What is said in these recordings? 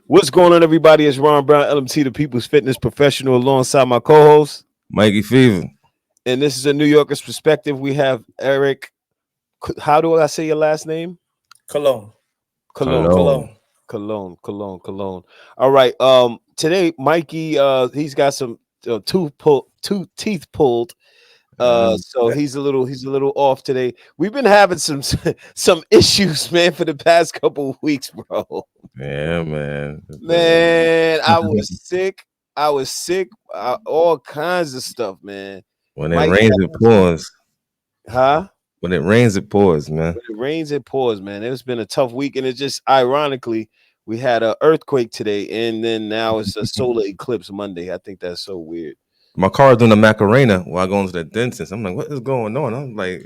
What's going on, everybody? It's Ron Brown, LMT, the People's Fitness Professional, alongside my co-host. Mikey Fever. And this is a New Yorker's perspective. We have Eric. How do I say your last name? Cologne. Cologne. Cologne. Cologne. All right. Today, Mikey, he's got some two teeth pulled. So he's a little off today. We've been having some some issues, man, for the past couple of weeks, bro. Yeah, man. Man, I was sick. All kinds of stuff, man. When it Mike, rains, it pours. huh? When it rains, it pours, man. When it rains, it pours, man. It's been a tough week, and it just ironically, we had an earthquake today, and then now it's a solar eclipse Monday. I think that's so weird. My car was doing the Macarena while I go into the dentist. I'm like, what is going on? I'm like,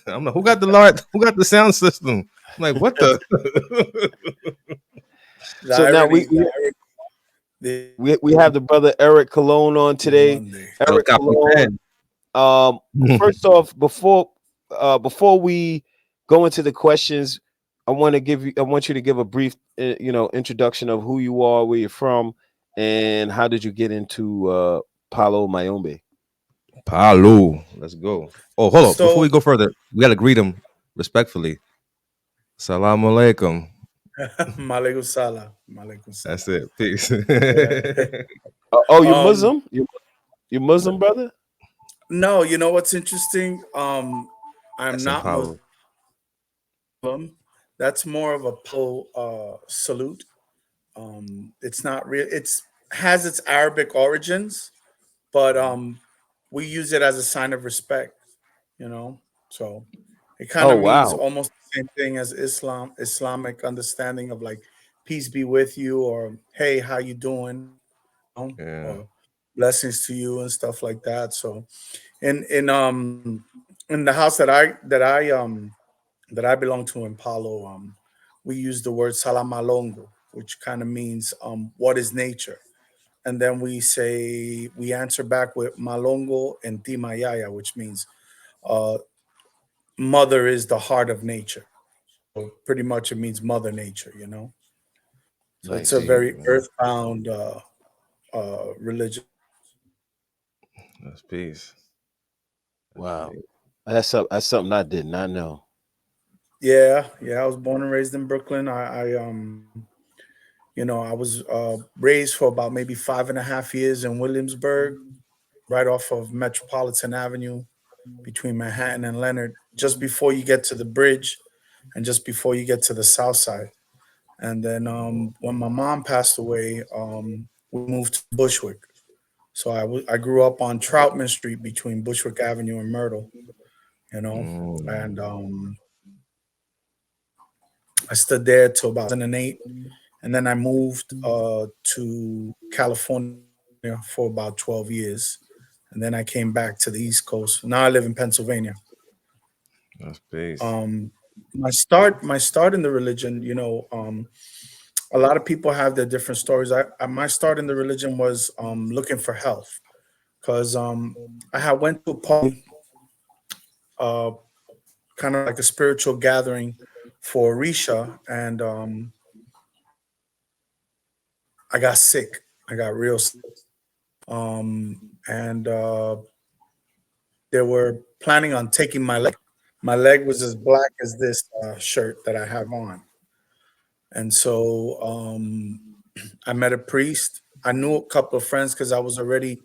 who got the light? Who got the sound system? I'm like, what the? So now we have the brother Eric Cologne on today. Eric Cologne. First off, before we go into the questions, I want you to give a brief, introduction of who you are, where you're from, and how did you get into Palo Mayombe? Palo. Let's go. Oh, hold on. Before we go further, we got to greet him respectfully. Salam alaikum. Malaikum salam. That's it. Peace. Oh, you're Muslim? You Muslim, brother? No, you know what's interesting? I'm That's not Muslim. That's more of a salute. It's not real. It's has its Arabic origins, but we use it as a sign of respect. So it kind of means almost the same thing as Islamic understanding of like peace be with you, or hey, how you doing? Or blessings to you and stuff like that. So in the house that I belong to in Palo, we use the word salamalongo, which kind of means what is nature. And then we answer back with malongo and timayaya, which means mother is the heart of nature. So pretty much it means mother nature. So it's a very earthbound religion. That's peace. Wow. That's something I did not know. Yeah. I was born and raised in Brooklyn. I was raised for about maybe 5.5 years in Williamsburg, right off of Metropolitan Avenue between Manhattan and Leonard, just before you get to the bridge and just before you get to the south side. And then when my mom passed away, we moved to Bushwick. So I grew up on Troutman Street between Bushwick Avenue and Myrtle, and I stood there till about 2008. And then I moved to California for about 12 years. And then I came back to the East Coast. Now I live in Pennsylvania. That's peace. My start in the religion, a lot of people have their different stories. My start in the religion was looking for health, because I had went to a party, kind of like a spiritual gathering for Risha, and I got sick. I got real sick. And they were planning on taking my leg. My leg was as black as this shirt that I have on. And so I met a priest. I knew a couple of friends because I was already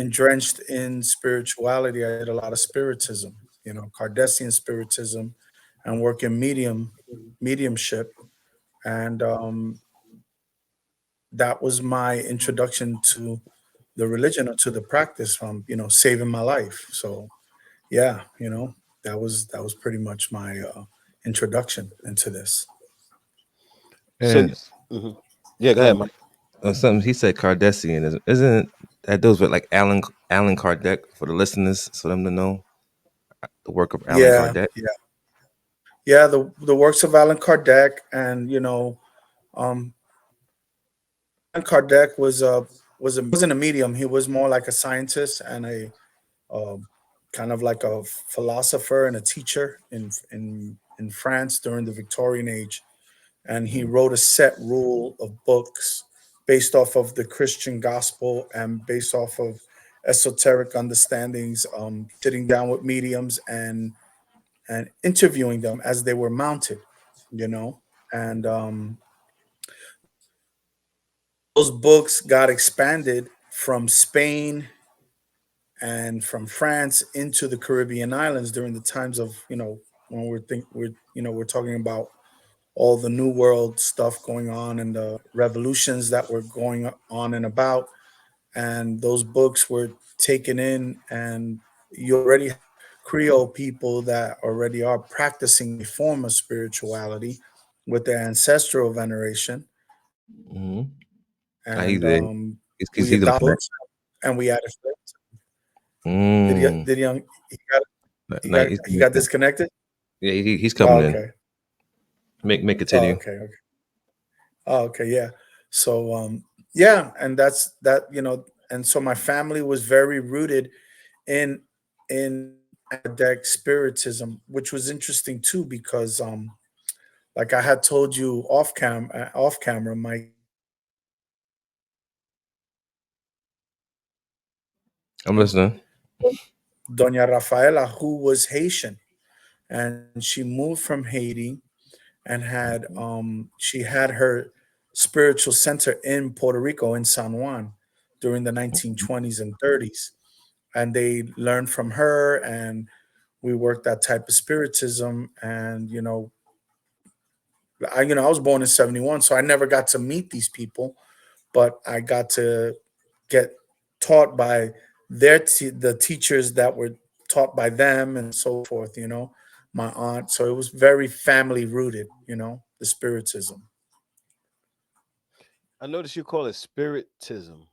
drenched in spirituality. I did a lot of spiritism, Kardecian spiritism, and work in mediumship. And that was my introduction to the religion, or to the practice, from saving my life. So yeah, that was pretty much my introduction into this. And Yeah, go ahead, Mike. Something he said, Kardecian, isn't that those with like Alan Kardec, for the listeners, so them to know the work of Alan Kardec? Yeah. The works of Alan Kardec, and Alan Kardec wasn't a medium. He was more like a scientist and a kind of like a philosopher and a teacher in France during the Victorian age. and he wrote a set rule of books based off of the Christian gospel and based off of esoteric understandings, sitting down with mediums and interviewing them as they were mounted, you know. And those books got expanded from Spain and from France into the Caribbean islands during the times of, when we're talking about all the new world stuff going on and the revolutions that were going on and about. And those books were taken in, and you already have Creole people that already are practicing a form of spirituality with their ancestral veneration. Mm-hmm. And He's we he's gonna adopt connect. books and we added flips. Mm. Did he Nah, got he's he got connecting. disconnected? Yeah, he's Oh, coming in. okay. Make Oh, continue. okay. Okay. Oh, okay. Yeah. So yeah, and that's that, and so my family was very rooted in Kardec spiritism, which was interesting too, because like I had told you off camera, my I'm listening. Doña Rafaela, who was Haitian, and she moved from Haiti and she had her spiritual center in Puerto Rico in San Juan during the 1920s and 30s, and they learned from her, and we worked that type of spiritism. And I was born in 71, so I never got to meet these people, but I got to get taught by the teachers that were taught by them and so forth, my aunt. So it was very family rooted, the spiritism. I notice you call it spiritism.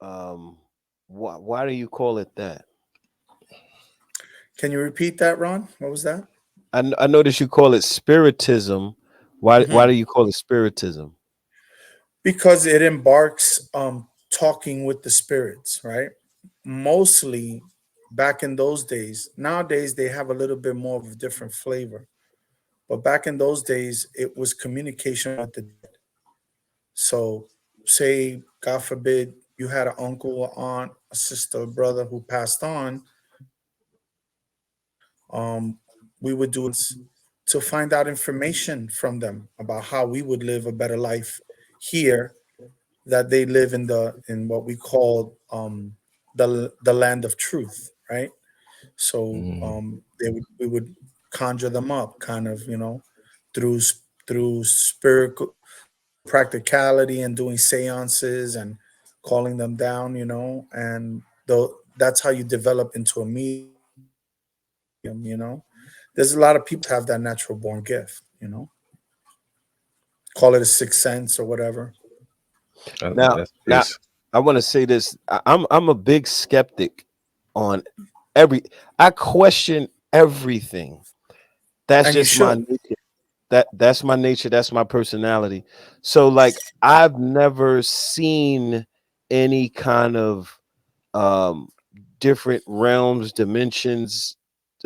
Um, why do you call it that? Can you repeat that, Ron? What was that? I notice you call it spiritism. Why do Mhm. you call it spiritism? Because it embarks talking with the spirits, right? Mostly back in those days. Nowadays they have a little bit more of a different flavor. But back in those days, it was communication with the dead. So, say, God forbid, you had an uncle, or aunt, a sister, a brother who passed on, um, we would do it to find out information from them about how we would live a better life here, that they live in what we call the land of truth, right? So Mm. we would conjure them up, kind of, through through spiritual practicality and doing seances and calling them down, and though that's how you develop into a medium. There's a lot of people have that natural born gift, call it a sixth sense or whatever. That's Now, peace. I want to say this. I'm a big skeptic on every. I question everything. That's And you just my should. nature. That's my nature. That's my personality. So, like, I've never seen any kind of um different realms, dimensions,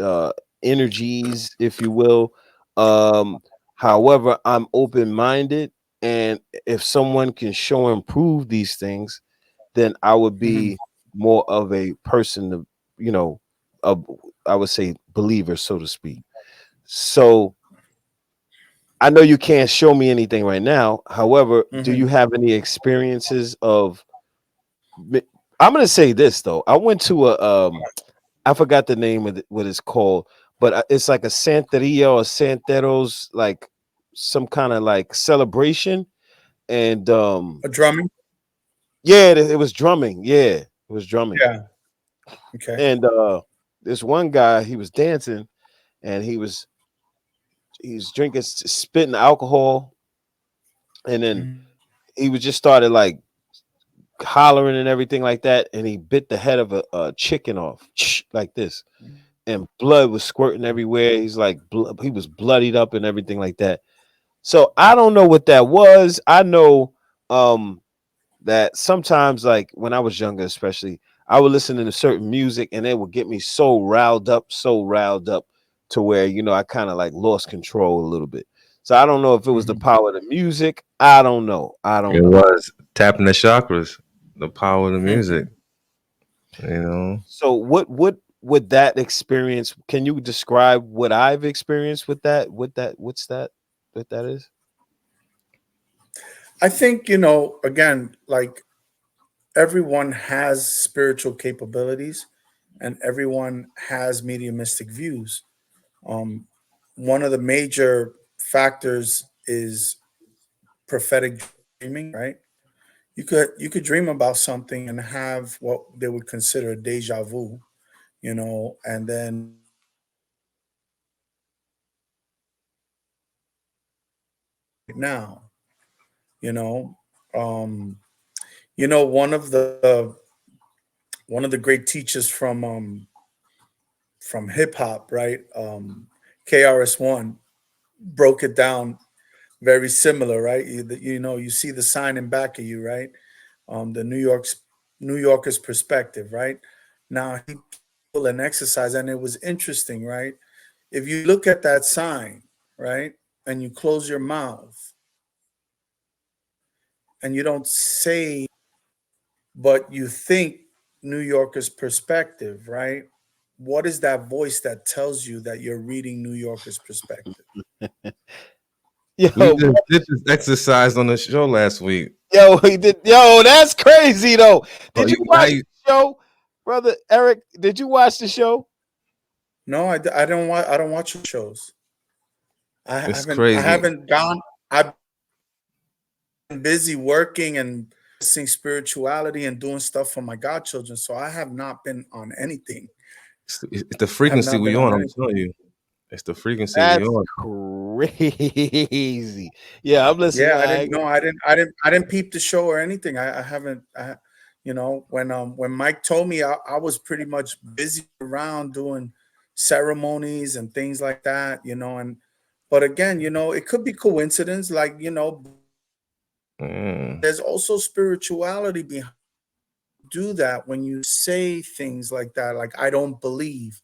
uh energies, if you will. Um, however, I'm open-minded, and if someone can show and prove these things, then I would Mhm. be more of a person of, you know, a, I would say believer, so to speak. So I know you can't show me anything right now. However, do Mhm. you have any experiences of I'm gonna say this though. I went to a I forgot the name of what it's called, but it's like a Santeria or Santeros, like some kind of like celebration. And A drumming. yeah, it was drumming. Yeah, it was drumming. Yeah. Okay. And this one guy, he was dancing, and he's drinking, spitting alcohol, and then Mhm. he was just started like hollering and everything like that, and he bit the head of a chicken off like this, and blood was squirting everywhere. He's like, he was bloodied up and everything like that. So I don't know what that was. I know um that sometimes, like when I was younger, especially, I would listen to certain music and it would get me so riled up to where, I kind of like lost control a little bit. So I don't know if it was the power of the music. I don't know. It was tapping the chakras, the power of the music. You know. So what would that experience? Can you describe what I've experienced with that? What that is? I think, you know, again, like everyone has spiritual capabilities and everyone has mediumistic views. Um, One of the major factors is prophetic dreaming, right? You could dream about something and have what they would consider a déjà vu, you know, and then now, you know, um, one of the great teachers from hip hop, right? KRS-One broke it down very similar, right? You know, you see the sign in back of you, right? The New Yorker's perspective, right? Now he pulled an exercise, and it was interesting, right? If you look at that sign, right, and you close your mouth and you don't say, but you think New Yorker's perspective, right? What is that voice that tells you that you're reading New Yorker's perspective? Yo, We just did this exercise on the show last week. he did. Yo, that's crazy though. Did you watch I the show, brother Eric? Did you watch the show? No, I don't watch. I don't watch shows. it's crazy. I've been busy working and seeing spirituality and doing stuff for my godchildren, so I have not been on anything. It's the I have frequency not we been on. on I'm anything. telling you, it's the frequency we That's on. crazy. Yeah, I'm listening. Yeah, I didn't know. I didn't peep the show or anything. I haven't. You know, when Mike told me, I was pretty much busy around doing ceremonies and things like that. You know, and but again, you know, it could be coincidence. Like, you know, Mm. there's also spirituality behind do that when you say things like that. Like, I don't believe.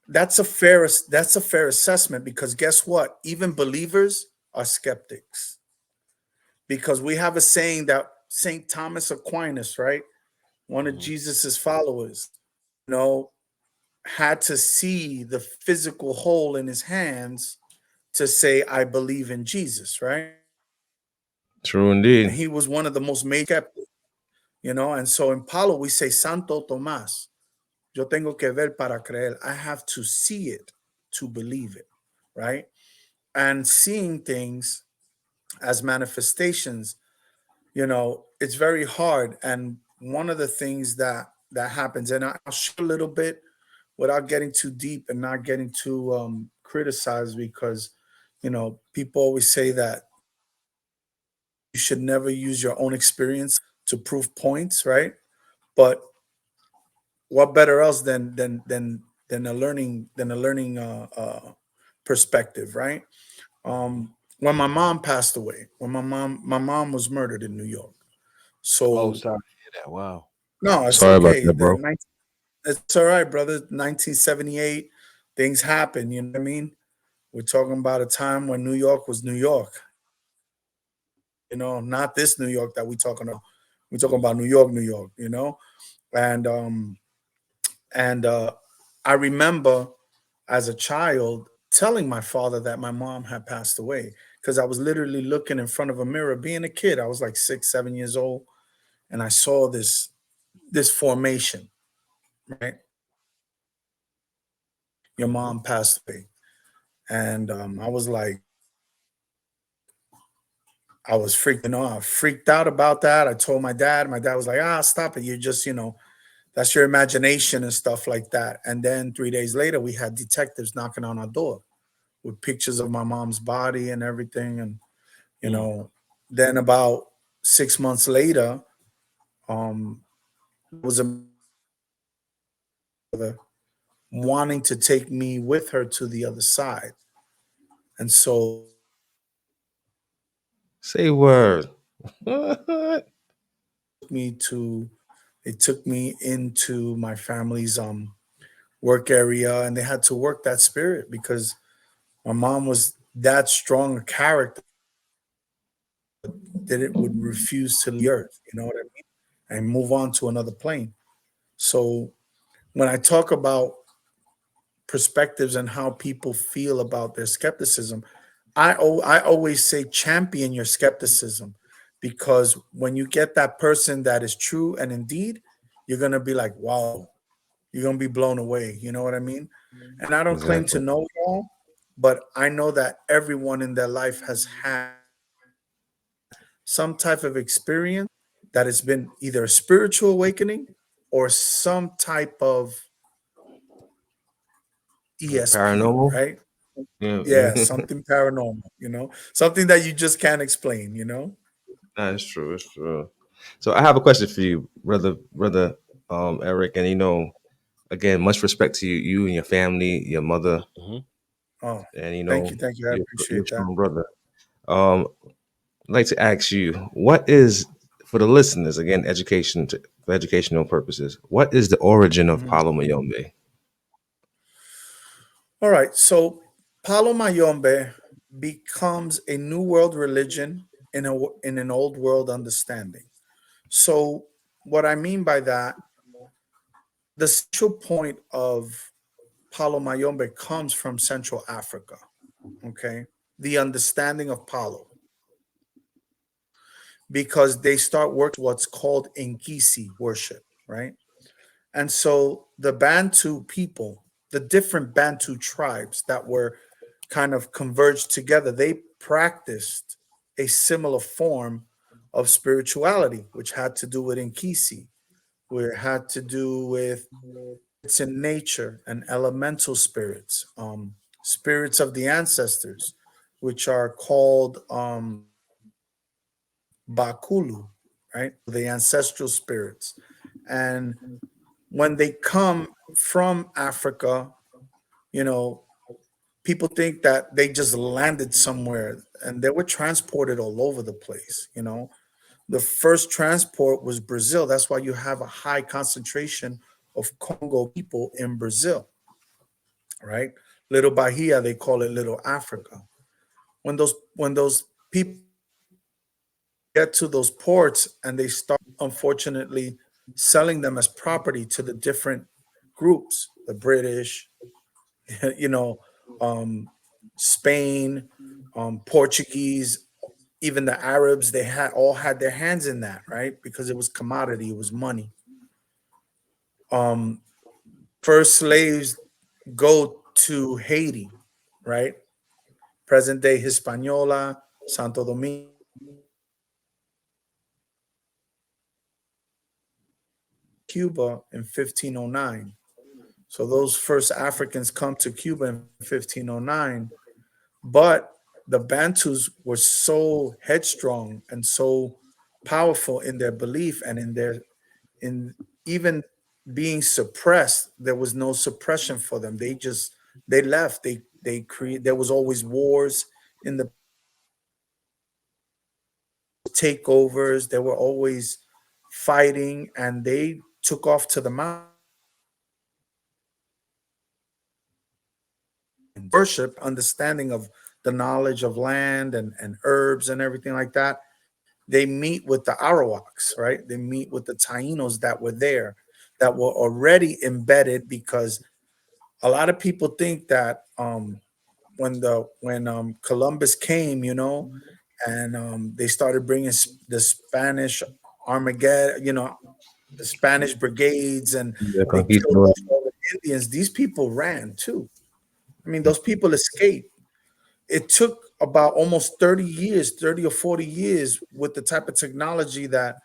That's a fair assessment, because guess what? Even believers are skeptics, because we have a saying that Saint Thomas Aquinas, right, one of Mhm. Jesus's followers, you know, had to see the physical hole in his hands to say, I believe in Jesus, right? True And indeed. he was one of the most major skeptics, you know. And so in Palo, we say, Santo Tomás, yo tengo que ver para creer. I have to see it to believe it, right? And seeing things as manifestations, you know, it's very hard. And one of the things that happens, and I'll share a little bit without getting too deep and not getting too criticized, because, you know, people always say that you should never use your own experience to prove points, right? But what better else than a learning perspective, right? When my mom passed away, when my mom was murdered in New York. Oh, So sorry to hear that. Wow. no, it's Sorry about okay. that, bro. It's all right, brother. 1978, things happen. You know what I mean? We're talking about a time when New York was New York. You know, not this New York that we talking about. We're talking about New York, New York. You know, and I remember as a child telling my father that my mom had passed away, because I was literally looking in front of a mirror, being a kid. I was like 6, 7 years old, and I saw this formation. Right, your mom passed away, and I was like, I was freaking out, freaked out about that. I told my dad. My dad was like, "Ah, stop it! You're just, you know, that's your imagination and stuff like that." And then 3 days later, we had detectives knocking on our door with pictures of my mom's body and everything. And you Mm. know, then about 6 months later, um, was a mother wanting to take me with her to the other side, and so Say word. What? me to they took me into my family's work area, and they had to work that spirit, because my mom was that strong a character that it would refuse to leave the earth, you know what I mean? And move on to another plane. So when I talk about perspectives and how people feel about their skepticism, I always say champion your skepticism, because when you get that person that is true and indeed, you're going to be like, wow, you're going to be blown away. You know what I mean? And I don't claim to Exactly. know it all, but I know that everyone in their life has had some type of experience that has been either a spiritual awakening or some type of ESP, Paranormal. right? Yeah, Yeah, yeah. something paranormal, something that you just can't explain, That's true. It's true. So I have a question for you, brother Eric, and again, much respect to you and your family, your mother, Mhm. Oh, and thank you. I you're a appreciate that. strong brother. Um, I'd like to ask you, what is, for the listeners, again, for educational purposes, what is the origin of Mhm. Palo Mayombe? All right, so Palo Mayombe becomes a new world religion in an old world understanding. So, what I mean by that, the central point of Palo Mayombe comes from Central Africa. Okay, the understanding of Palo, because they start what's called Nkisi worship, right? And so the Bantu people, the different Bantu tribes that were kind of converged together, they practiced a similar form of spirituality, which had to do with Nkisi, where it had to do with it's in nature and elemental spirits, spirits of the ancestors, which are called Bakulu, right? The ancestral spirits. And when they come from Africa, you know, people think that they just landed somewhere, and they were transported all over the place. The first transport was Brazil. That's why you have a high concentration of Congo people in Brazil, right? Little Bahia, they call it Little Africa. When those people get to those ports and they start, unfortunately, selling them as property to the different groups, the British, you know, um, Spain, Portuguese, even the Arabs, they had their hands in that, right? Because it was commodity, it was money. Um, First slaves go to Haiti, right? Present day Hispaniola, Santo Domingo, Cuba in 1509. So those first Africans come to Cuba in 1509, but the Bantus were so headstrong and so powerful in their belief and in even being suppressed. There was no suppression for them. They left. They create. There was always wars in the takeovers. They were always fighting, and they took off to the mountains. Worship, understanding of the knowledge of land and herbs and everything like that. They meet with the Arawaks, right? They meet with the Tainos that were there, that were already embedded, because a lot of people think that when Columbus came, and they started bringing the Spanish Armageddon, the Spanish brigades, and The they killed conquistador. off all the Indians. These people ran too. I mean, those people escaped. It took about almost 30 years, 30 or 40 years, with the type of technology that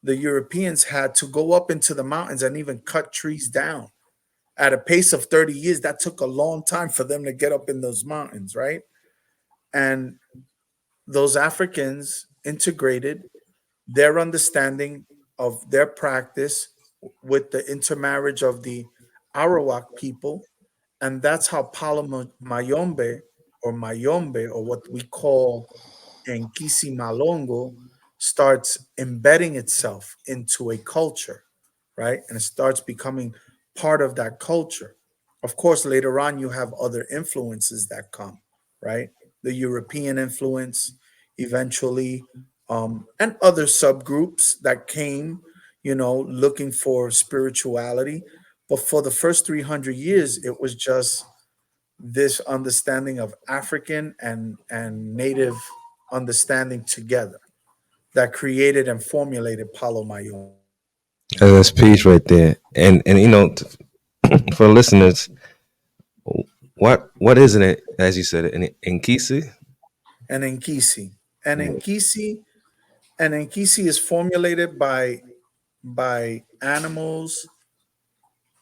the Europeans had, to go up into the mountains and even cut trees down at a pace of 30 years. That took a long time for them to get up in those mountains, right? And those Africans integrated their understanding of their practice with the intermarriage of the Arawak people. And that's how Mayombe, or Mayombe, or what we call Enkisi Malongo, starts embedding itself into a culture, right? And it starts becoming part of that culture. Of course, later on, you have other influences that come, right? the European influence eventually, and other subgroups that came, looking for spirituality. But for the first 300 years, it was just this understanding of African and native understanding together that created and formulated Palo Mayombe. That's peace right there. And for listeners, what isn't it, as you said, in Kisi? And Nkisi. And Nkisi and Nkisi is formulated by animals,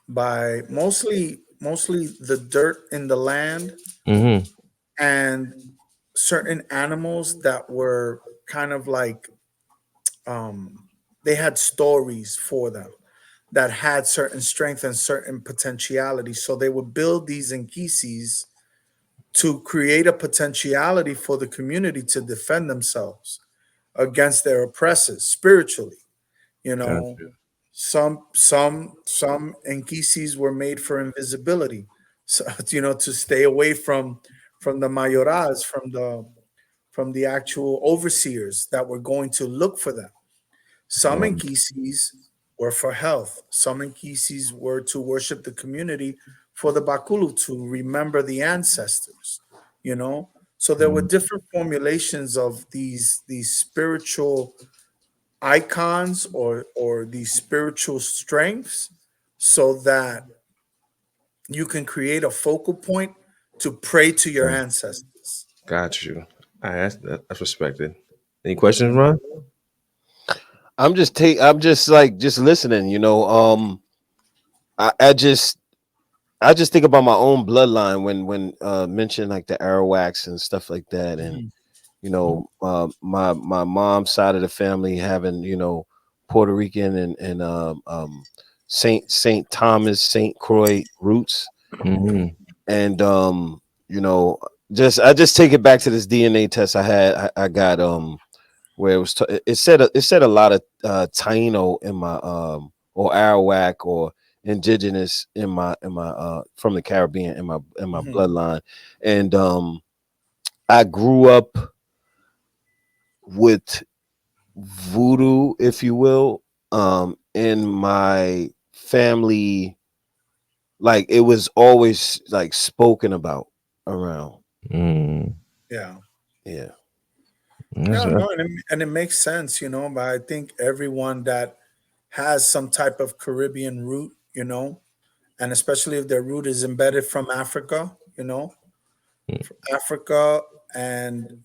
by mostly the dirt in the land, Mm-hmm. and certain animals that were kind of like, they had stories for them that had certain strength and certain potentiality. So they would build these Nkisis to create a potentiality for the community to defend themselves against their oppressors spiritually. You know, Gotcha. some Nkisis were made for invisibility, so to stay away from the mayoras, from the actual overseers that were going to look for them. Some Nkisis were for health. Some Nkisis were to worship the community for the Bakulu, to remember the ancestors, you know. So there were different formulations of these spiritual icons, or these spiritual strengths, so that you can create a focal point to pray to your ancestors. Got you. All right, that's respected. Any questions, Ron? I'm just like just listening, I I just think about my own bloodline when mention like the Arawaks and stuff like that, and Mhm. my mom's side of the family having Puerto Rican and Saint Thomas Saint Croix roots, Mm-hmm. and you know just I just take it back to this DNA test I got where it said a lot of Taino in my or Arawak or indigenous in my from the Caribbean in my Mhm. bloodline, and I grew up with voodoo, if you will, in my family. Like it was always like spoken about around. Mm. Yeah. Yeah. That's Yeah, right. no, and it makes sense, but I think everyone that has some type of Caribbean root, and especially if their root is embedded from Africa, from Africa, and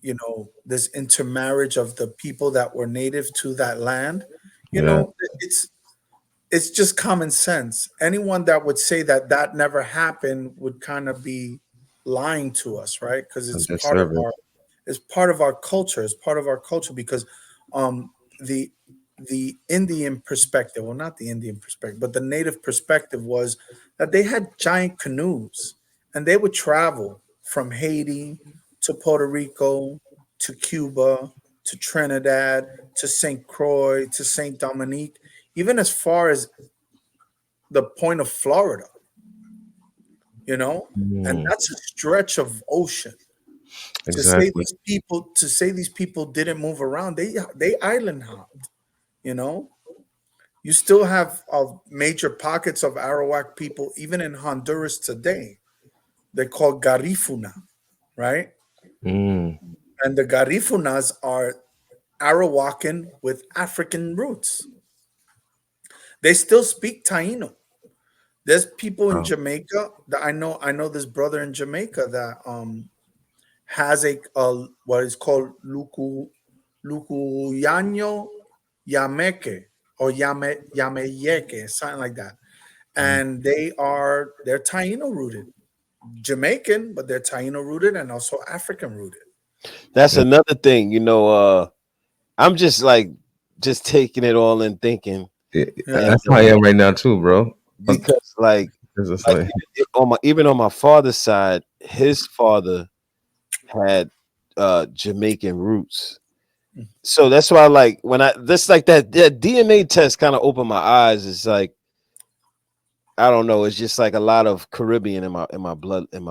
this intermarriage of the people that were native to that land, Yeah, it's it's just common sense. Anyone that would say that that never happened would kind of be lying to us, right? Because a it's part of disservice. our culture. It's part of our culture because um the the Indian perspective, well, not the Indian perspective, but the native perspective was that they had giant canoes, and they would travel from Haiti to Puerto Rico to Cuba to Trinidad to St. Croix to St. Dominique, even as far as the point of Florida, and Mm. that's a stretch of ocean. To say Exactly. these people didn't move around, they island hopped. You know, you still have major pockets of Arawak people even in Honduras today. They're called Garifuna, right? Mm. And the Garifunas are Arawakan with African roots. They still speak Taino. There's people in Wow. Jamaica that I know this brother in Jamaica that has a what is called Lukuyanyo Yameke, or Yameyeke, something like that. Mm. And they're Taino rooted, Jamaican, but they're Taino rooted and also African rooted. That's another thing, I'm just like just taking it all in thinking, Yeah, Yeah. and that's how I am right now too, bro. because It's just like like, even on my father's side, his father had Jamaican roots. So that's why like when I this like that DNA test kind of opened my eyes. It's like I don't know. It's just like a lot of Caribbean in my blood Yeah.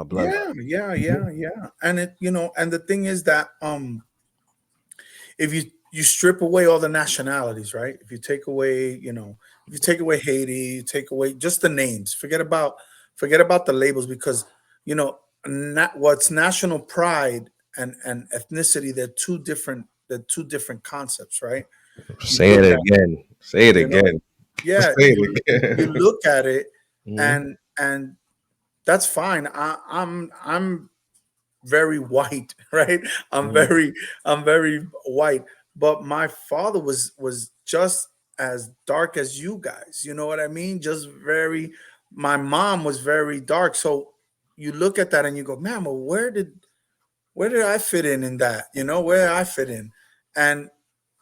And it, and the thing is that if you strip away all the nationalities, right? If you take away, if you take away Haiti, you take away just the names, forget about the labels, because what's national pride and ethnicity, they're two different concepts, right? You Say it look at, again. Say it you know, again. yeah, Say you it again. look at it, Mhm. and that's fine. I'm very white, right? I'm Mhm. very I'm very white, but my father was just as dark as you guys. You know what I mean? Just very. My mom was very dark, so you look at that and you go, man, well, where did I fit in that? Where did I fit in? And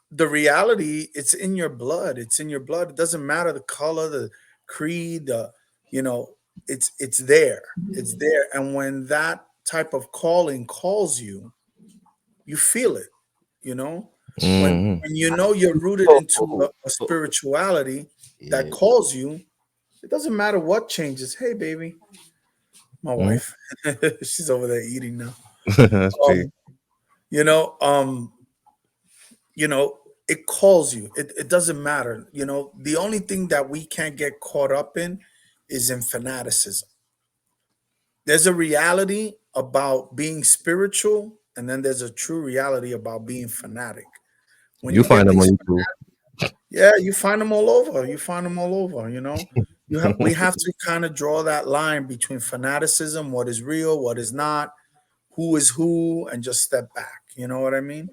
the reality, it's in your blood. It's in your blood. It doesn't matter the color, the creed, you know, it's there. It's there. And when that type of calling calls you, you feel it, you know? When Mhm. you're rooted into a spirituality that Yeah. calls you, it doesn't matter what changes. Hey baby, my Mhm. wife. She's over there eating now. That's big. Um, you know, um, you know it calls you. It doesn't matter. The only thing that we can't get caught up in is in fanaticism. There's a reality about being spiritual, and then there's a true reality about being fanatic. When You you find get them on these, YouTube. yeah, you find them all over. We have to kind of draw that line between fanaticism, what is real, what is not, who is who, and just step back. You know what I mean?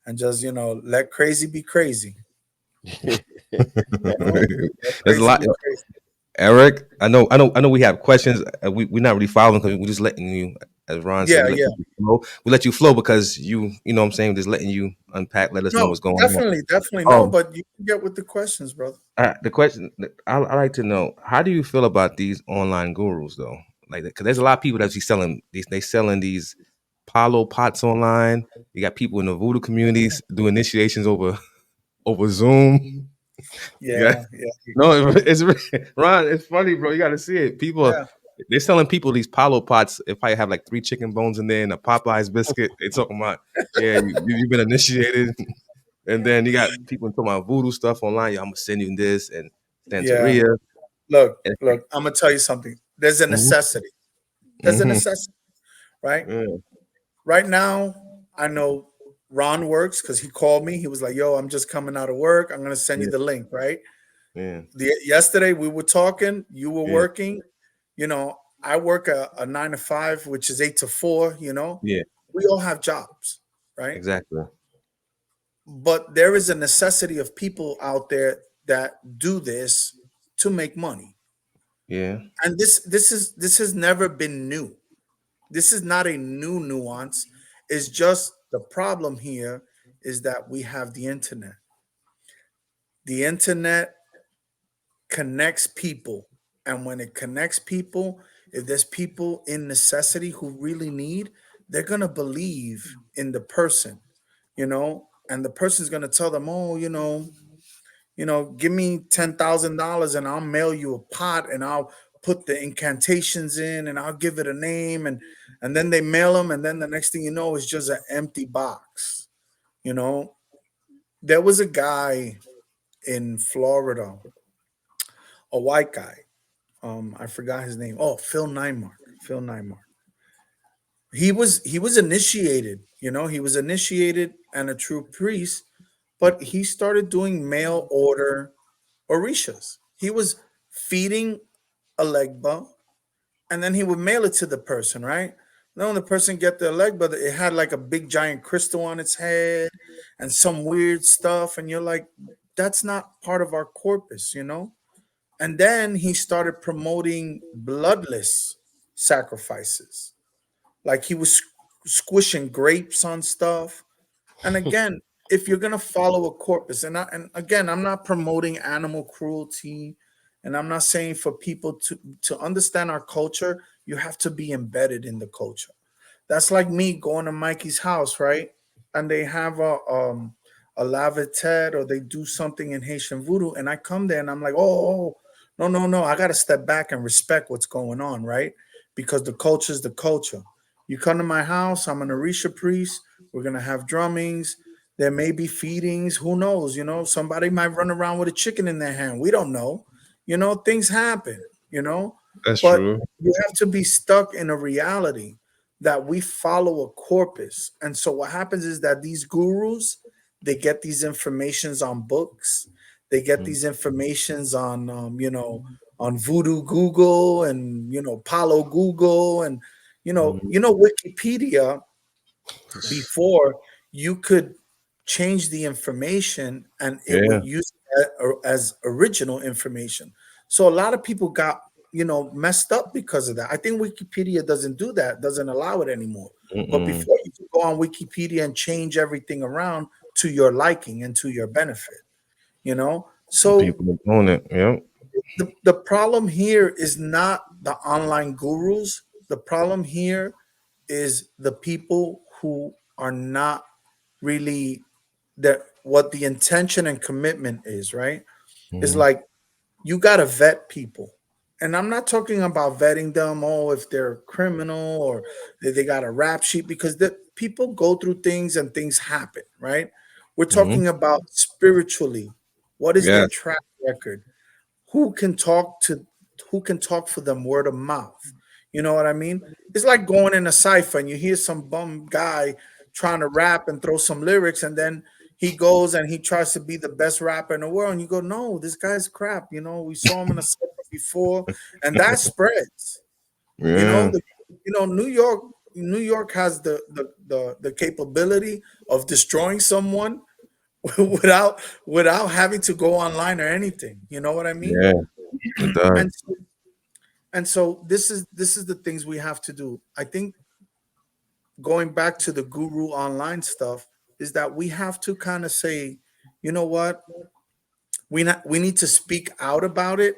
And just let crazy be crazy. Let There's a crazy lot. be crazy. Eric, I know. We have questions. We're not really following because we're just letting you, as Ron said, Yeah, we let yeah. you flow. We let you flow because you know what I'm saying, just letting you unpack, let us know No, what's going on. definitely no. Um, But you can get with the questions, brother. the question I like to know: how do you feel about these online gurus, though? Like, because there's a lot of people that be selling these. They selling these Palo pots online. You got people in the voodoo communities do initiations over Zoom. You got Yeah, yeah, no, it's Ron. It's funny, bro. You got to see it. People, yeah, they're selling people these Palo pots. If I have like 3 chicken bones in there and a Popeyes biscuit, they talking about, yeah, you've been initiated. And then you got people talking about voodoo stuff online. Yeah, I'm gonna send you this and yeah. Santeria. Look, And, look. I'm gonna tell you something. There's a mhm, necessity. There's a mhm, necessity, right? yeah, Right now, I know Ron works because he called me. He was like, "Yo, I'm just coming out of work. I'm gonna send you yeah, the link." Right? yeah, Yesterday we were talking. You were yeah, working. I work a 9 to 5, which is 8 to 4. yeah, We all have jobs, right? exactly. But there is a necessity of people out there that do this to make money. Yeah, And this has never been new. This is not a new nuance. It's just the problem here is that we have the internet. The internet connects people. And when it connects people, if there's people in necessity who really need, they're going to believe in the person, and the person's going to tell them, oh, give me $10,000 and I'll mail you a pot and I'll put the incantations in and I'll give it a name, and then they mail them, and then the next thing you know it's just an empty box. You know, there was a guy in Florida, a white guy. I forgot his name. Oh, Phil Nymark. Phil Nymark. He was initiated. He was initiated and a true priest, but he started doing mail order orishas. He was feeding a legba, and then he would mail it to the person, right? Then when the person get the legba, it had like a big giant crystal on its head and some weird stuff, and you're like, that's not part of our corpus. And then he started promoting bloodless sacrifices, like he was squishing grapes on stuff. And again, if you're gonna follow a corpus, and again, I'm not promoting animal cruelty, and I'm not saying for people to understand our culture, you have to be embedded in the culture. That's like me going to Mikey's house, right? And they have a lavatet, or they do something in Haitian voodoo, and I come there and I'm like, oh, No. I got to step back and respect what's going on, right? Because the culture is the culture. You come to my house, I'm an Orisha priest. We're going to have drummings. There may be feedings. Who knows? Somebody might run around with a chicken in their hand. We don't know. Things happen, That's but true. you have to be stuck in a reality that we follow a corpus. And so what happens is that these gurus, they get these informations on books, they get these informations on on Voodoo Google and Palo Google and Wikipedia. Before, you could change the information and it would Yeah. use it as original information. So a lot of people got messed up because of that. I think Wikipedia doesn't do that, doesn't allow it anymore. But Mm-mm. before, you could go on Wikipedia and change everything around to your liking and to your benefit. So People are doing it. Yeah. the problem here is not the online gurus. The problem here is the people who are not really that what the intention and commitment is, right? It's Mhm. like you got to vet people. And I'm not talking about vetting them, if they're criminal or they got a rap sheet, because the people go through things and things happen, right? We're Mhm. talking about spiritually. What is their Yes. track record? who can talk to who can talk for them word of mouth. You know what I mean? It's like going in a cipher and you hear some bum guy trying to rap and throw some lyrics, and then he goes and he tries to be the best rapper in the world, and you go, no, this guy's crap. We saw him in a cipher before, and that spreads. you know Yeah. the, New York has the capability of destroying someone without having to go online or anything. You know what I mean? Yeah. It does. And so this is the things we have to do. I think going back to the guru online stuff is that we have to kind of say, you know what, we need to speak out about it,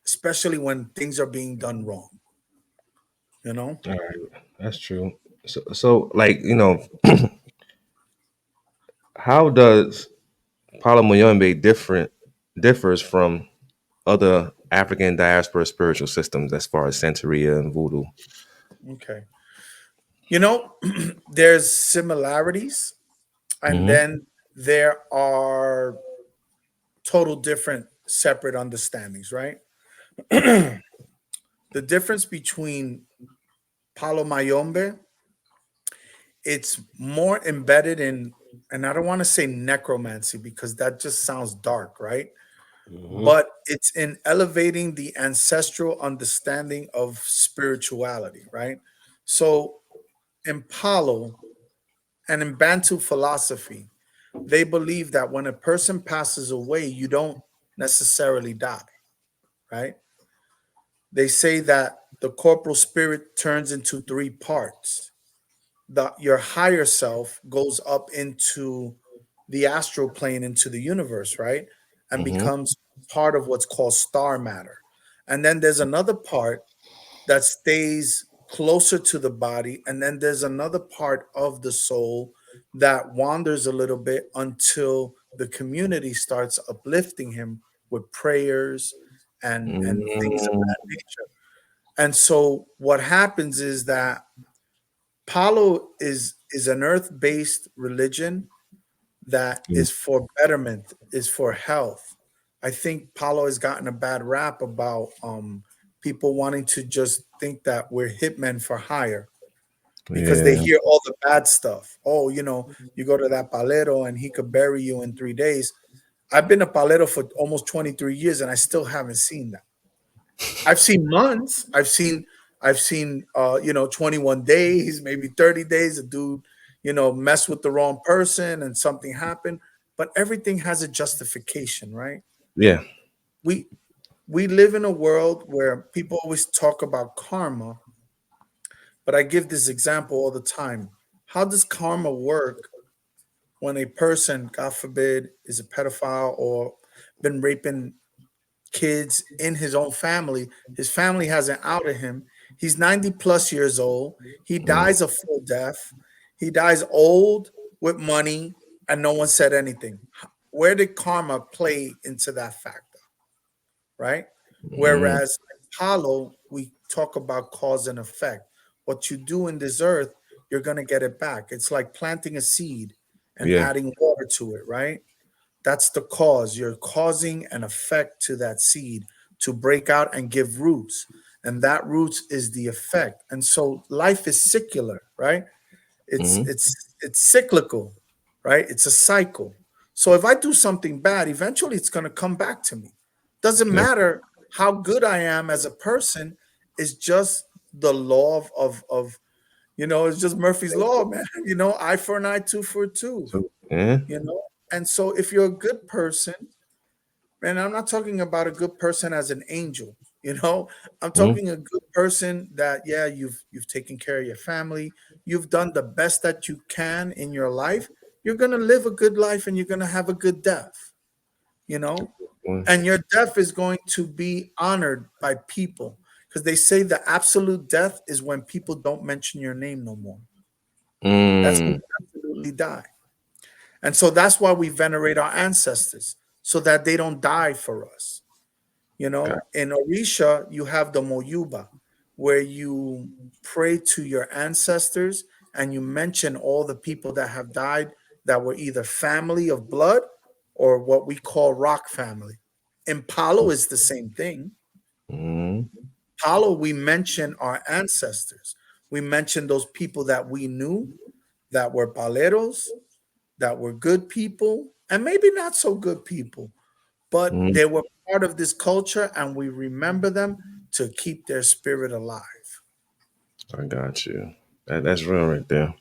especially when things are being done wrong. You know, All right. That's true. So like how does Palo Mayombe differs from other African diaspora spiritual systems as far as Santeria and Voodoo? okay. There's similarities, and Hmm. then there are total different separate understandings, right? The difference between Palo Mayombe, it's more embedded in, and I don't want to say necromancy because that just sounds dark, right? Mhm. But it's in elevating the ancestral understanding of spirituality, right? So in Palo and in Bantu philosophy, they believe that when a person passes away, you don't necessarily die, right? They say that the corporal spirit turns into three parts. Your higher self goes up into the astral plane, into the universe, right? And Hmm. becomes part of what's called star matter. And then there's another part that stays closer to the body. And then there's another part of the soul that wanders a little bit until the community starts uplifting him with prayers and things of Mm. that nature. And so what happens is that Palo is an earth-based religion that is for betterment, is for health. I think Palo has gotten a bad rap about people wanting to just think that we're hitmen for hire because they Yeah. hear all the bad stuff. Oh, you go to that palero and he could bury you in 3 days. I've been a palero for almost 23 years and I still haven't seen that. I've seen months. I've seen 21 days, maybe 30 days, a dude, mess with the wrong person and something happened. But everything has a justification, right? Yeah. We we live in a world where people always talk about karma, but I give this example all the time. How does karma work when a person, God forbid, is a pedophile or been raping kids in his own family? His family hasn't outed him. He's 90 plus years old. He Mm. dies a full death. He dies old with money, and no one said anything. Where did karma play into that factor? Right? Whereas in Palo, we talk about cause and effect. What you do in this earth, you're going to get it back. It's like planting a seed and Yeah. adding water to it, right? That's the cause. You're causing an effect to that seed to break out and give roots. And that roots is the effect. And so life is secular, right? It's Mm-hmm. it's it's cyclical, right? It's a cycle. So if I do something bad, eventually it's going to come back to me. Doesn't Yeah. matter how good I am as a person. It's just the law of it's just Murphy's law, man. Eye for an eye, tooth for a tooth. So, yeah. And so if you're a good person, and I'm not talking about a good person as an angel, I'm Mm-hmm. talking a good person that, yeah, you've taken care of your family, you've done the best that you can in your life. You're gonna live a good life and you're gonna have a good death, you know, and your death is going to be honored by people because they say the absolute death is when people don't mention your name no more. That's when Mm. you absolutely die. And so that's why we venerate our ancestors so that they don't die for us. Got In Orisha, you have the Moyuba, where you pray to your ancestors and you mention all the people that have died that were either family of blood or what we call rock family. In Palo, is the same thing. mm. Palo, we mention our ancestors. We mention those people that we knew that were paleros, that were good people, and maybe not so good people, but Mm. they were part of this culture and we remember them to keep their spirit alive. I got you. That's real right there.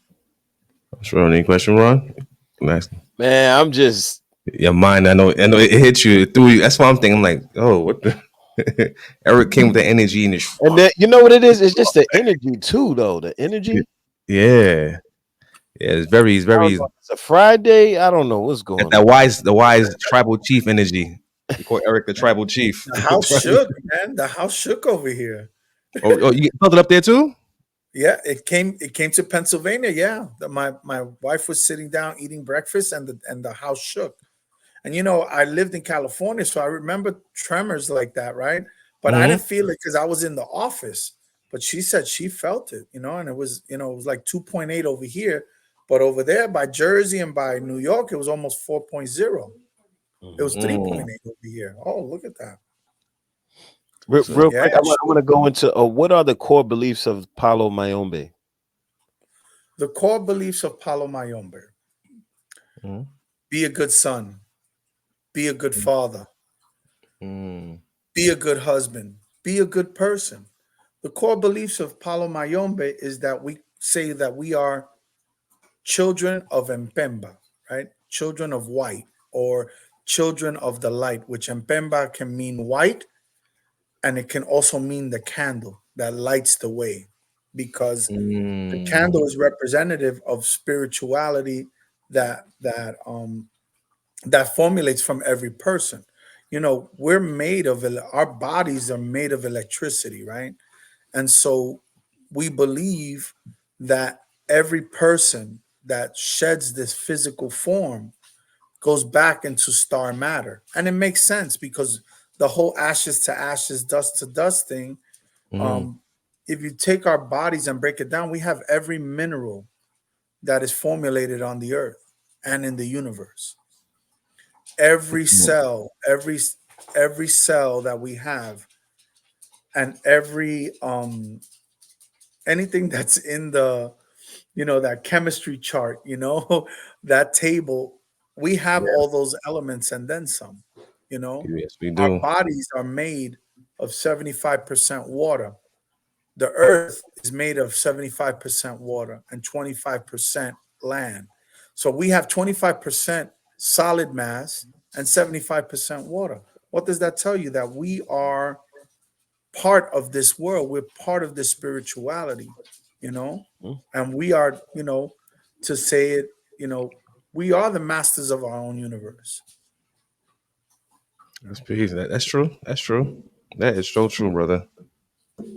That's real. Any question, Ron? Nice. Man, I'm just Your mind, I know it hit you, it threw you. That's why I'm thinking. I'm like, oh, what the? Eric came with the energy and it's and then you know what it is? It's just the energy too, though. The energy. yeah, yeah. It's I don't very know. It's a Friday. I don't know what's Got going that on. wise tribal chief energy. We call Eric the tribal chief. The house shook, man. The house shook over here. Oh, you felt it up there too? Yeah, it came to Pennsylvania. Yeah. My wife was sitting down eating breakfast and the house shook. And I lived in California, so I remember tremors like that, right? But I Mm-hmm. didn't feel it because I was in the office. But she said she felt it, and it was like 2.8 over here. But over there by Jersey and by New York, it was almost 4.0. It was Mm. 3.8 over here. Oh, look at that. So, Real Yeah. quick, I want to go into what are the core beliefs of Palo Mayombe? The core beliefs of Palo Mayombe: mm, be a good son, be a good father, mm, be a good husband, be a good person. The core beliefs of Palo Mayombe is that we say that we are children of Mpemba, right? Children of white or children of the light, which Mpemba can mean white and it can also mean the candle that lights the way because the mm, candle is representative of spirituality that formulates from every person. We're made of our bodies are made of electricity, right? And so we believe that every person that sheds this physical form goes back into star matter. And it makes sense because the whole ashes to ashes, dust to dust thing, mm, um, if you take our bodies and break it down, we have every mineral that is formulated on the earth and in the universe. Every mm. cell, every cell that we have, and every anything that's in the that chemistry chart, that table, we have Yeah, all those elements and then some. you know yes, we our do. bodies are made of 75% water. The earth is made of 75% water and 25% land. So we have 25% solid mass and 75% water. What does that tell you? That we are part of this world. We're part of this spirituality, you know, Mm. and we are, to say it, we are the masters of our own universe. That's peace. That's true. That's true. That is so true, brother.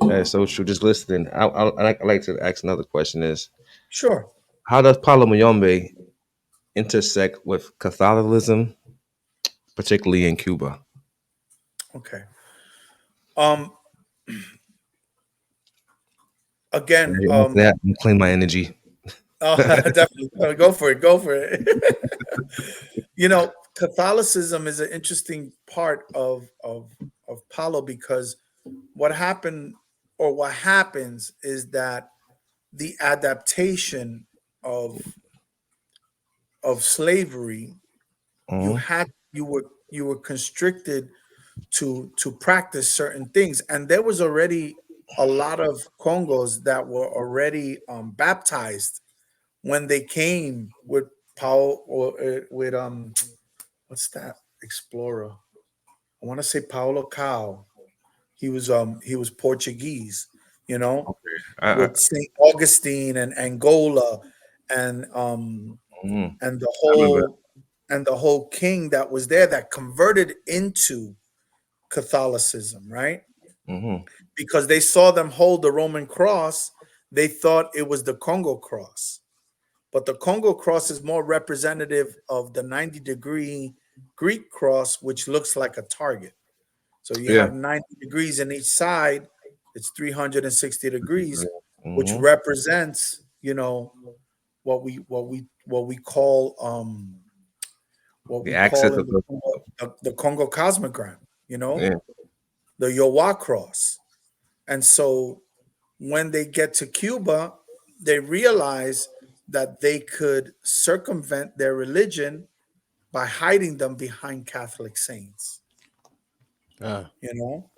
That is so true. Just listening. I like to ask another question: Is Sure. how does Palo Mayombe intersect with Catholicism, particularly in Cuba? Okay. Um, again, that claim my energy. definitely go for it. Go for it. You know, Catholicism is an interesting part of Palo, because what happened, or what happens, is that the adaptation of slavery, you were constricted to practice certain things, and there was already a lot of Congos that were already baptized when they came with Paul, or with what's that explorer? I want to say Paulo Cow. He was Portuguese, you know, Okay. with Saint Augustine and Angola, and Mhm. and I remember. the whole king that was there that converted into Catholicism, right? Mm-hmm. Because they saw them hold the Roman cross, they thought it was the Congo cross. But the Congo cross is more representative of the 90-degree Greek cross, which looks like a target. So you Yeah. have 90 degrees in each side, it's 360 degrees, which Mm-hmm. represents, what we call The access of in the Congo cosmogram, yeah. the Yowa cross. And so when they get to Cuba, they realize that they could circumvent their religion by hiding them behind Catholic saints, Ah. you know?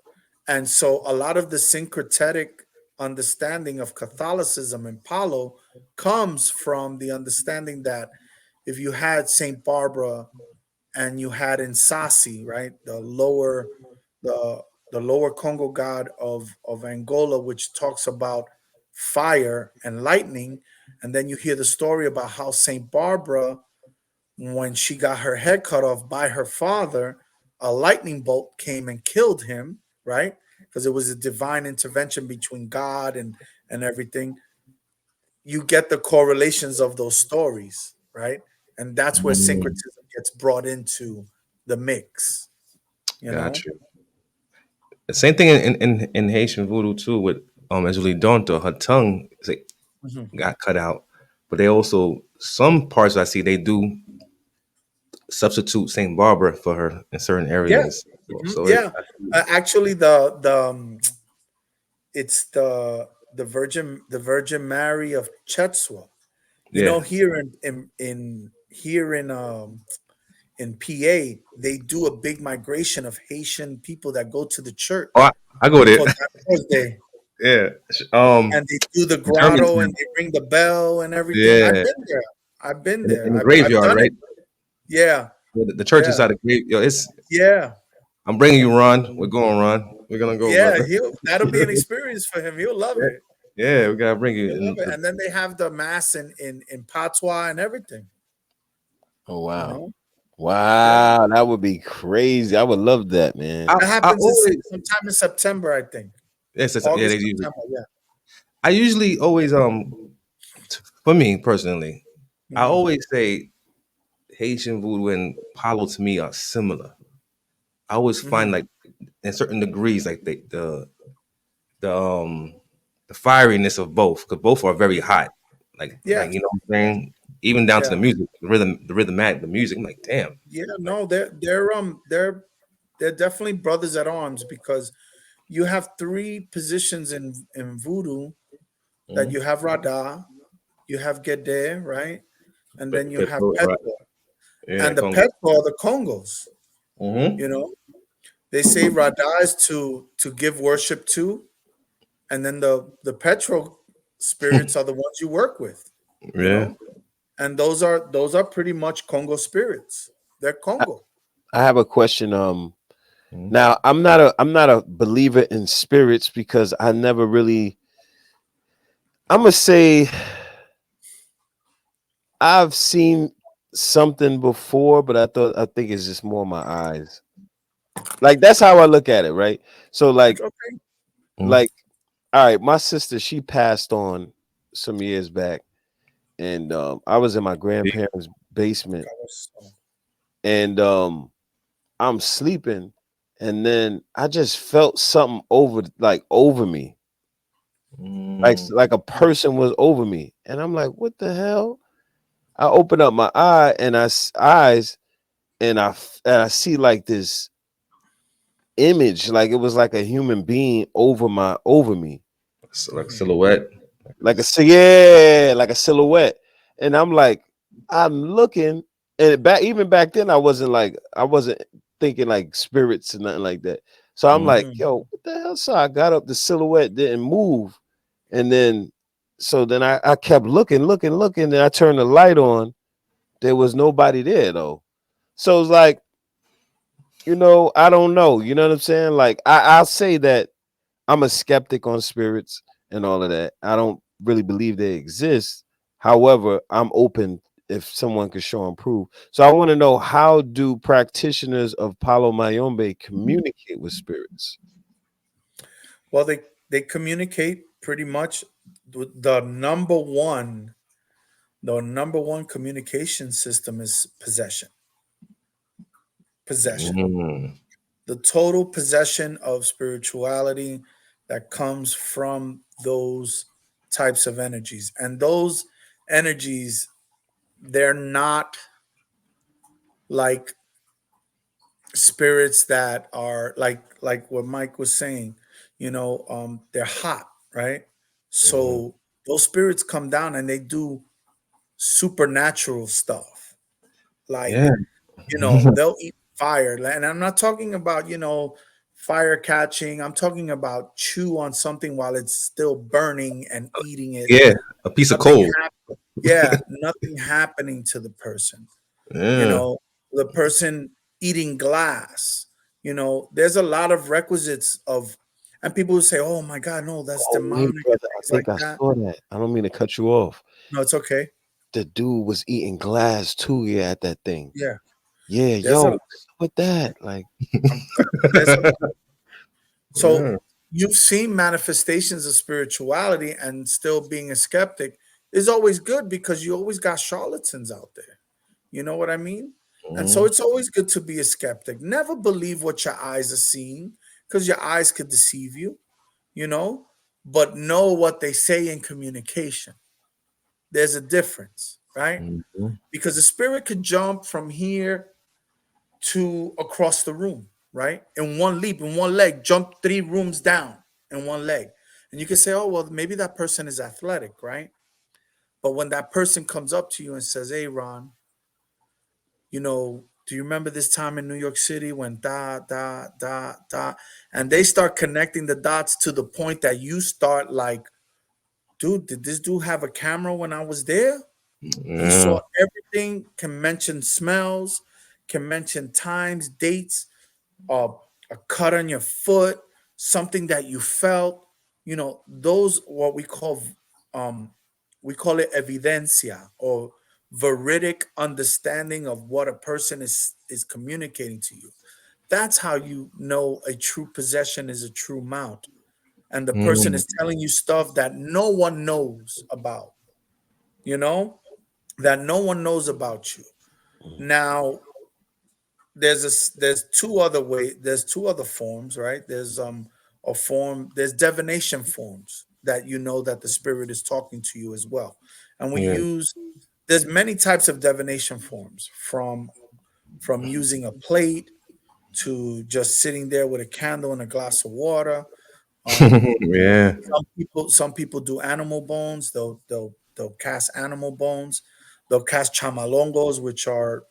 And so a lot of the syncretic understanding of Catholicism in Palo comes from the understanding that if you had St. Barbara and you had Insasi, right, the the lower Congo god of Angola, which talks about fire and lightning, and then you hear the story about how St. Barbara, when she got her head cut off by her father, a lightning bolt came and killed him, right? Because it was a divine intervention between God and everything. You get the correlations of those stories, right? And that's where Mm, syncretism gets brought into the mix, you got know? you. The same thing in Haitian voodoo too. With Angeli Donto, her tongue is like, Mhm. got cut out, but they also some parts I see they do substitute Saint Barbara for her in certain Yeah. areas. Mhm. So it, Yeah. Actually, it's the Virgin Mary of Chetswa. You yeah. know, here in PA, they do a big migration of Haitian people that go to the Oh, church I go there. for that Thursday, Yeah. and they do the German grotto and time. they ring the bell and everything. I've Yeah. been there. I've been In there. the I've graveyard, done it. right? Yeah, The church yeah, inside the grave. Yo, it's. yeah, I'm bringing you, Ron. We're going, Ron. We're gonna go, yeah. brother. That'll be an experience for him. He'll love Yeah, it. yeah, we gotta bring you. He'll love it. And then they have the mass in patois and everything. Oh You wow. know, yeah. Wow, that would be crazy. I would love that, man. That I happens always. sometime in September, I think. Yeah, they August, usually. September. Yeah. I usually always for me personally, I Mhm. always say Haitian voodoo and Palo to me are similar. I always find Mhm. like in certain degrees like the um the fieriness of both because both are very hot. Yeah. Like you know what I'm saying? Even down to the Yeah. music, the rhythmatic, the music. I'm like, damn. Yeah. No, they're definitely brothers at arms, because you have three positions in voodoo, that Mhm. you have Rada, you have Gede, right? And then you have Right. Petwa. Yeah, And the Congo. Petwa are the Congos, you Mm-hmm. know. They say Rada is to give worship to, and then the Petro spirits are the ones you work with, you Yeah. know. And those are pretty much Congo spirits. They're I, Congo. I have a question. Mhm. Now I'm not a believer in spirits because I never really. I'm gonna say I've seen something before, but I think it's just more my eyes. Like that's how I look at it, right? So It's like okay. Mhm. like all right, my sister she passed on some years back, and I was in my grandparents' basement, and I'm sleeping, and then I just felt something over me, like a person was over me, and I'm like, what the hell? I open up my eyes, and I see like this image, like it was like a human being over me, So like silhouette. like like a silhouette, and I'm like, I'm looking, and even back then I wasn't thinking like spirits and nothing like that. So I'm like, yo, what the hell? So I got up, the silhouette didn't move, and then I kept looking, and I turned the light on. There was nobody there though. So it's like, I don't know. You know what I'm saying? Like I'll say that I'm a skeptic on spirits and all of that. I don't really believe they exist. However, I'm open if someone could show and prove. So I want to know, how do practitioners of Palo Mayombe communicate with spirits? Well, they communicate pretty much. The number one communication system is possession. Possession. The total possession of spirituality that comes from those types of energies. And those energies, they're not like spirits that are like what Mike was saying, they're hot, right? So those spirits come down and they do supernatural stuff. Like, Yeah. they'll eat fire. And I'm not talking about, fire catching. I'm talking about chew on something while it's still burning and eating it. Yeah. A piece of Nothing coal. Yeah, nothing happening to the person. Yeah. The person eating glass. There's a lot of requisites of, and people who say, "Oh my God, no, that's Oh wait, demonic," and brother, I things like think I that. saw that. I don't mean to cut you off. No, it's okay. The dude was eating glass too, yeah, at that thing. Yeah, Yeah, there's yo, a what's with that? Like, there's a so Yeah. you've seen manifestations of spirituality, and still being a skeptic is always good because you always got charlatans out there. You know what I mean? And so it's always good to be a skeptic. Never believe what your eyes are seeing, because your eyes could deceive you, you know, but know what they say in communication. There's a difference, right? Because the spirit could jump from here to across the room, right? In one leap, in one leg, jump 3 rooms down in one leg. And you can say, oh, well, maybe that person is athletic, right? But when that person comes up to you and says, hey, Ron, do you remember this time in New York City when da, and they start connecting the dots to the point that you start like, dude, did this dude have a camera when I was there? He Yeah. saw everything, can mention smells, can mention times, dates, uh, a cut on your foot, something that you felt, those what um we call it evidencia, or veridic understanding of what a person is communicating to you. That's how you know a true possession is a true mount, and the person is telling you stuff that no one knows about, you know, that no one knows about you. Now, there's two other forms, right? There's a form, there's divination forms that that the spirit is talking to you as well. And Yeah. there's many types of divination forms, from using a plate to just sitting there with a candle and a glass of water. um Yeah. some people do animal bones. They'll cast animal bones. They'll cast chamalongos, which are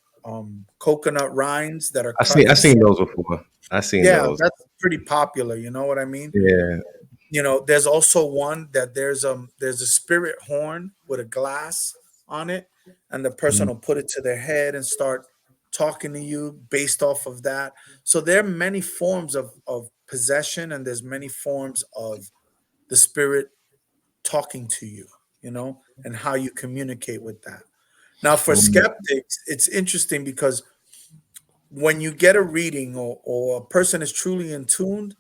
coconut rinds that are cut I in seen certain. those before. I seen Yeah, those. that's pretty popular. You know what I mean? Yeah. There's also one that there's a spirit horn with a glass on it, and the person will put it to their head and start talking to you based off of that. So there are many forms of possession, and there's many forms of the spirit talking to you, and how you communicate with that. Now, for skeptics, it's interesting because when you get a reading, or a person is truly in tuned,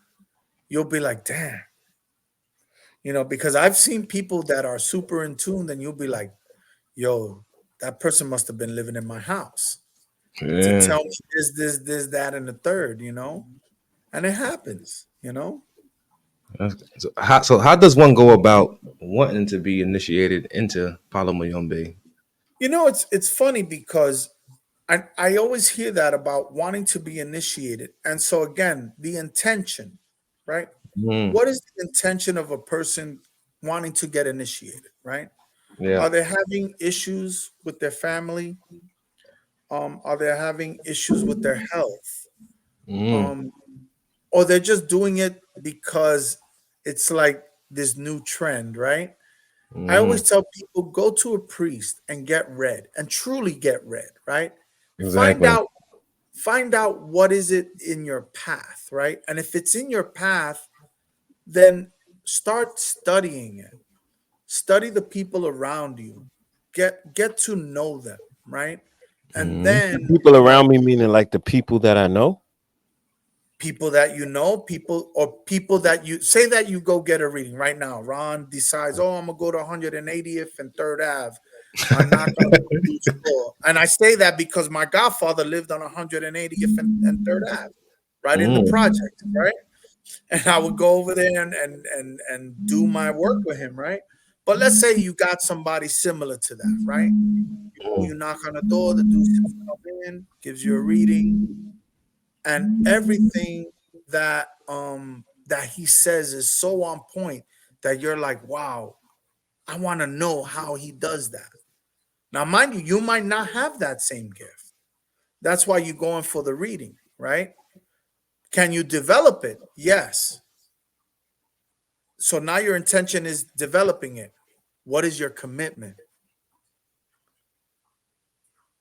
you'll be like, damn, because I've seen people that are super in tune, and you'll be like, yo, that person must have been living in my house to Yeah. tell me this, that, and the third. and it happens, you know. So how does one go about wanting to be initiated into Palo Mayombe? You know, it's funny because I always hear that about wanting to be initiated. And so again, the intention, right? Mm, What is the intention of a person wanting to get initiated, right? yeah. Are they having issues with their family? Are they having issues with their health? Mm, Um, or they're just doing it because it's like this new trend, right? I always mm, tell people go to a priest and get read and truly get read, right? Find exactly. out find out what is it in your path, right? And if it's in your path, then start studying it. Study the people around you. Get to know them, right? And Mm, The then people around me, meaning like the people that I know. people that you know, people or people that you say that you go get a reading right now. Ron decides, oh, I'm gonna go to 180th and Third Ave. I'm not gonna go do score. And I say that because my godfather lived on 180th and Third Ave, right in the mm, project, right? And I would go over there and do my work with him, right? But let's say you got somebody similar to that, right? You mm, knock on the door, the dude comes in, gives you a reading, and everything that he says is so on point that you're like, wow, I want to know how he does that. Now, mind you, you might not have that same gift. That's why you're going for the reading, right? Can you develop it? Yes. So now your intention is developing it. What is your commitment?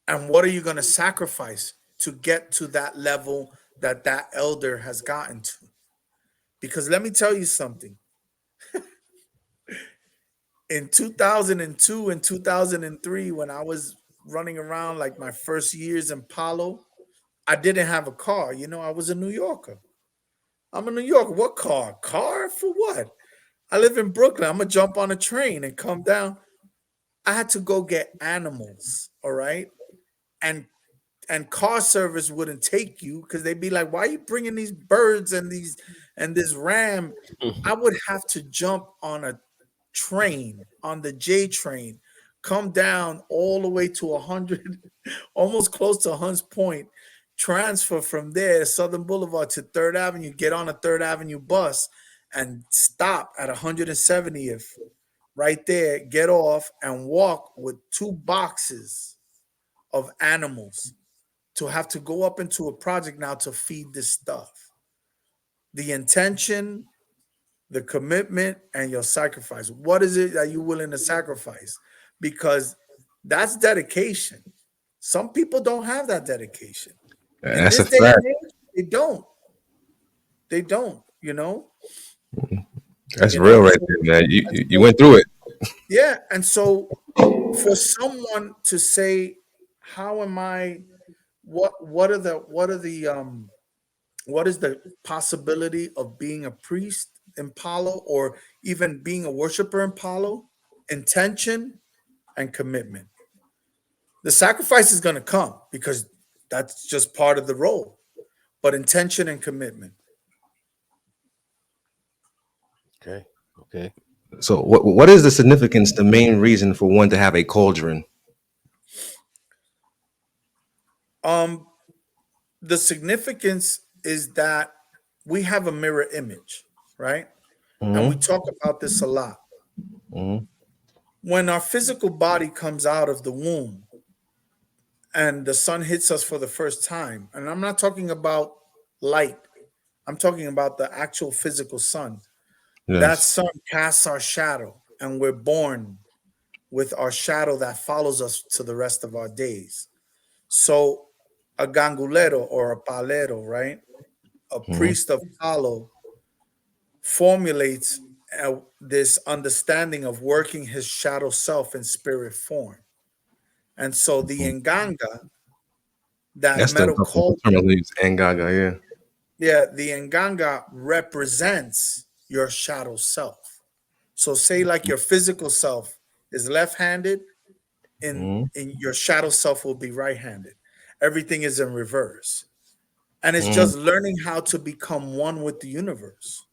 And what are you going to sacrifice to get to that level that that elder has gotten to? Because let me tell you something. In 2002 and 2003, when I was running around like my first years in Palo, I didn't have a car. You know, I was a New Yorker. I'm a New Yorker. What car? Car for what? I live in Brooklyn. I'm going to jump on a train and come down. I had to go get animals. All right. And car service wouldn't take you because they'd be like, why are you bringing these birds and these and this ram? I would have to jump on a train, on the J train, come down all the way to 100, almost close to Hunts Point, transfer from there, Southern Boulevard to Third Avenue, get on a Third Avenue bus and stop at 170th right there, get off and walk with two boxes of animals to have to go up into a project now to feed this stuff. The intention, the commitment, and your sacrifice. What is it that you're willing to sacrifice? Because that's dedication. Some people don't have that dedication. In that's a this day and fact. age, they don't. They don't, you know? That's You real know, right so, there, man. and You so went through it. yeah. And so for someone to say, how am I what is the possibility of being a priest in Palo or even being a worshiper in Palo? Intention and commitment. The sacrifice is going to come because that's just part of the role, but intention and commitment. Okay. Okay. So what is the significance, the main reason for one to have a cauldron? Um, the significance is that we have a mirror image, right? And we Mm, talk about this a lot. mm, When our physical body comes out of the womb, and the sun hits us for the first time. And I'm not talking about light, I'm talking about the actual physical sun. That yes. sun casts our shadow, and we're born with our shadow that follows us to the rest of our days. So, a gangulero or a palero, right? A Mm, priest of Palo formulates this understanding of working his shadow self in spirit form. And so the mm. Nganga, that That's the metal term I cauldron, use, Anganga, yeah. yeah, the Nganga represents your shadow self. So say like your physical self is left-handed, Mm, in your shadow self will be right-handed. Everything is in reverse. And it's just learning how to become one with the universe.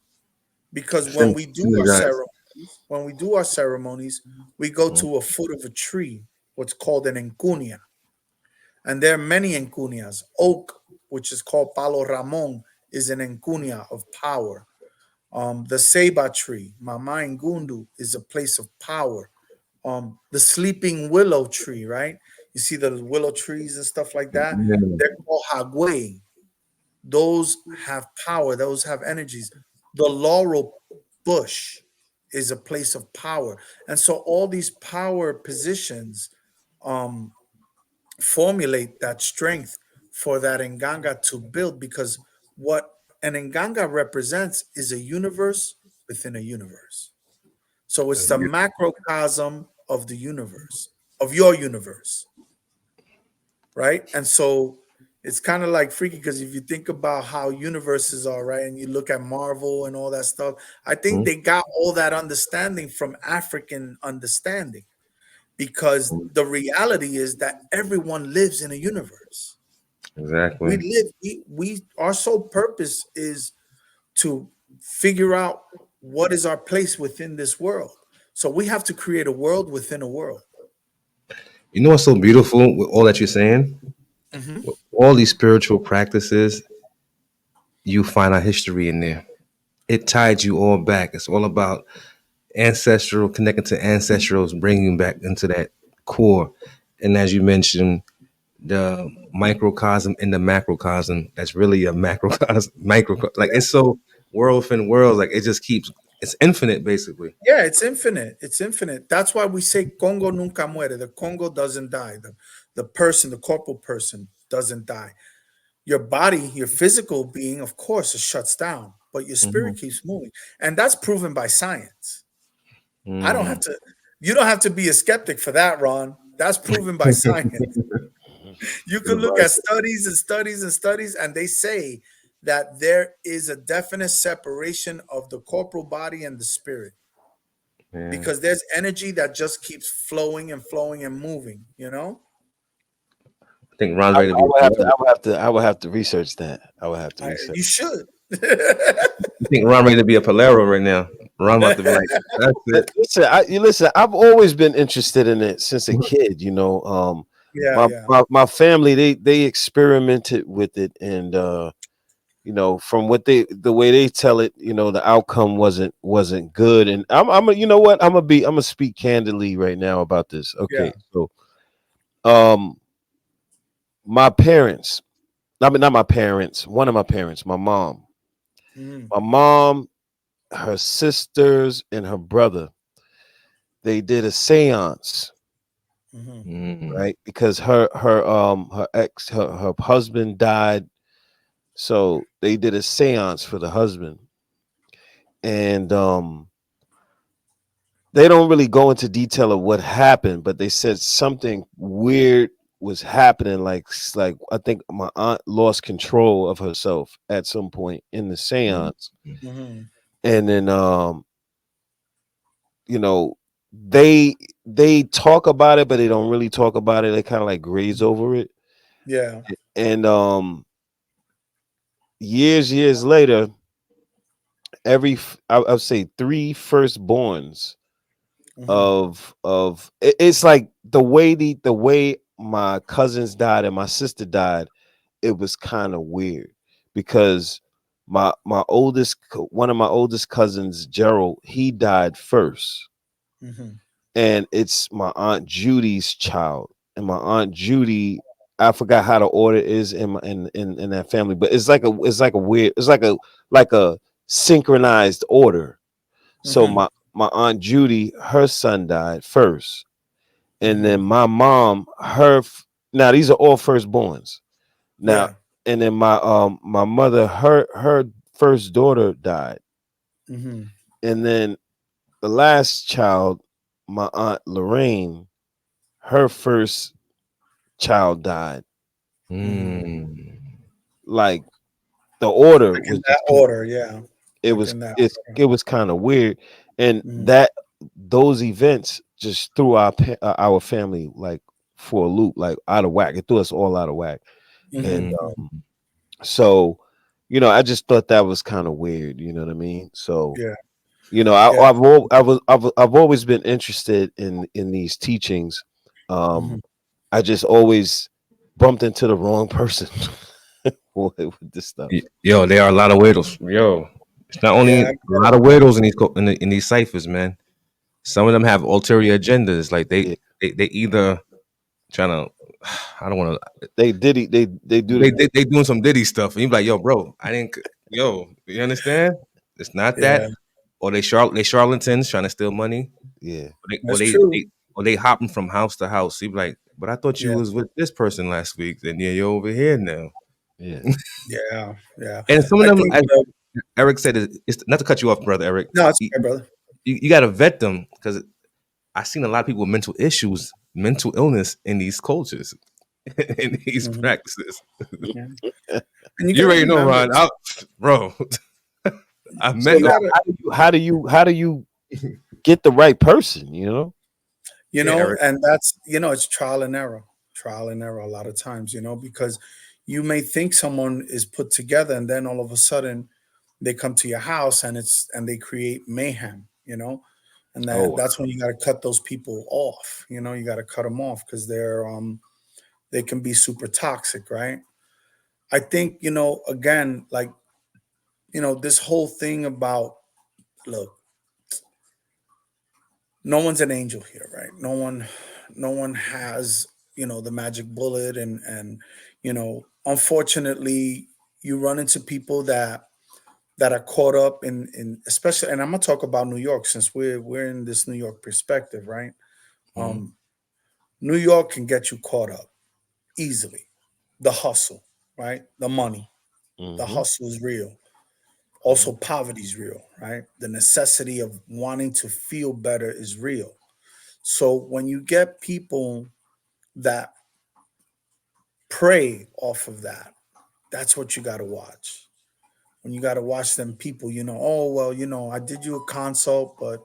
Because when we do our Synergize. ceremonies, we go to a foot of a tree, what's called an encunia. And there are many encunias. Oak, which is called Palo Ramon, is an encunia of power. The ceiba tree, Mama Ngundu, is a place of power. The sleeping willow tree, right? You see the willow trees and stuff like that. They're called hagway. Those have power. Those have energies. The laurel bush is a place of power, and so all these power positions um, formulate that strength for that Nganga to build. Because what an Nganga represents is a universe within a universe. So it's the macrocosm of the universe, of your universe, right? And so it's kind of like freaky because if you think about how universes are, right, and you look at Marvel and all that stuff, I think they got all that understanding from African understanding, because the reality is that everyone lives in a universe. We Exactly. live, we our sole purpose is to figure out what is our place within this world. So we have to create a world within a world. You know what's so beautiful with all that you're saying? Hmm. With all these spiritual practices, you find our history in there. It tied you all back. It's all about ancestral, connecting to ancestrals, bringing you back into that core. And as you mentioned, the microcosm and the macrocosm, that's really a macrocosm, like it's so world within worlds, like it just keeps, it's infinite basically. Yeah, it's infinite. It's infinite. That's why we say Congo nunca muere. The Congo doesn't die. The person, the corporal person, doesn't die. Your body, your physical being, of course, it shuts down, but your Mhm. spirit keeps moving. And that's proven by science. I don't have Mm. to, you don't have to be a skeptic for that, Ron. That's proven by science. You can look at studies and studies and studies, and they say that there is a definite separation of the corporal body and the spirit, Yeah. because there's energy that just keeps flowing and flowing and moving, you know? I think Ron's I, ready to be I a would have to. Polaris. I would have to research that. I would have to research. You should. I think Ron ready to be a Polaro right now. Ron about to be like, that's it. Listen, you listen. I've always been interested in it since a kid. You know, Yeah, my, yeah. my family they experimented with it, and you know, from what the way they tell it, you know, the outcome wasn't good. And you know what, I'm gonna speak candidly right now about this. Yeah. Okay, so um, my parents, I mean not my parents, one of my parents, Mhm. my mom, her sisters, and her brother, they did a séance, Mhm. Mm. right? Because her husband died, so they did a séance for the husband, and they don't really go into detail of what happened, but they said something weird was happening. Like I think my aunt lost control of herself at some point in the séance, Mhm. and then you know, they talk about it, but they don't really talk about it. They kind of like graze over it, Yeah. and years later, I would say three firstborns Mhm. it's like the way my cousins died and my sister died, it was kind of weird because one of my oldest cousins, Gerald, he died first, Mhm. and it's my aunt Judy's child, and my aunt Judy, I forgot how the order is in that family, but it's like a weird, it's like a synchronized order. So Mhm. my aunt Judy, her son died first, and then Mhm. my mom, now these are all firstborns. Now, Yeah. and then my mother, her first daughter died, Mhm. and then the last child, my aunt Lorraine, her first child died. Mhm. Mm. Like the order Like in was that just order, yeah. it Like was in that it was kind of weird, and order. that those events just threw our family like for a loop, like out of whack. It threw us all out of whack, and Mhm. Mm. Mhm. So, I just thought that was kind of weird. You know what I mean? So, Yeah. I, Yeah. I've always been interested in these teachings. Mhm. I just always bumped into the wrong person with this stuff. Yo, there are a lot of weirdos. Yo, it's not only Yeah. a lot of weirdos in in these ciphers, man. Some of them have ulterior agendas. Like Yeah, they either trying to, I don't want to. they do the They doing some Diddy stuff, and you be like, yo, bro, I didn't. Yo, you understand? It's not that, Yeah. or they charlatans trying to steal money, yeah, or That's true. they hopping from house to house. You be like, but I thought you Yeah. was with this person last week, then yeah, you're over here now. yeah, Yeah. Yeah. And some of I them, think. as Eric said, it's not to cut you off, brother Eric. No, it's okay, brother. You got to vet them because I've seen a lot of people with mental issues, mental illness in these cultures, in these Hmm. practices. Yeah. And you You got to already know, remember, Ron. Bro, I so met you now got to, how do you get the right person, yeah, Eric. and that's, it's trial and error a lot of times, because you may think someone is put together, and then all of a sudden they come to your house and they create mayhem, and Oh, that's when you got to cut those people off. You got to cut them off because they can be super toxic, right? I think, again, like, this whole thing about, look, no one's an angel here, right? No one has, the magic bullet, and unfortunately, you run into people that are caught up in especially, and I'm gonna talk about New York since we're in this New York perspective, right? Mm-hmm. Um, New York can get you caught up easily. The hustle, right? The money, the mm-hmm. hustle is real. Also, poverty is real, right? The necessity of wanting to feel better is real. So when you get people that prey off of that, that's what you got to watch. When you got to watch them people, oh, well, I did you a consult, but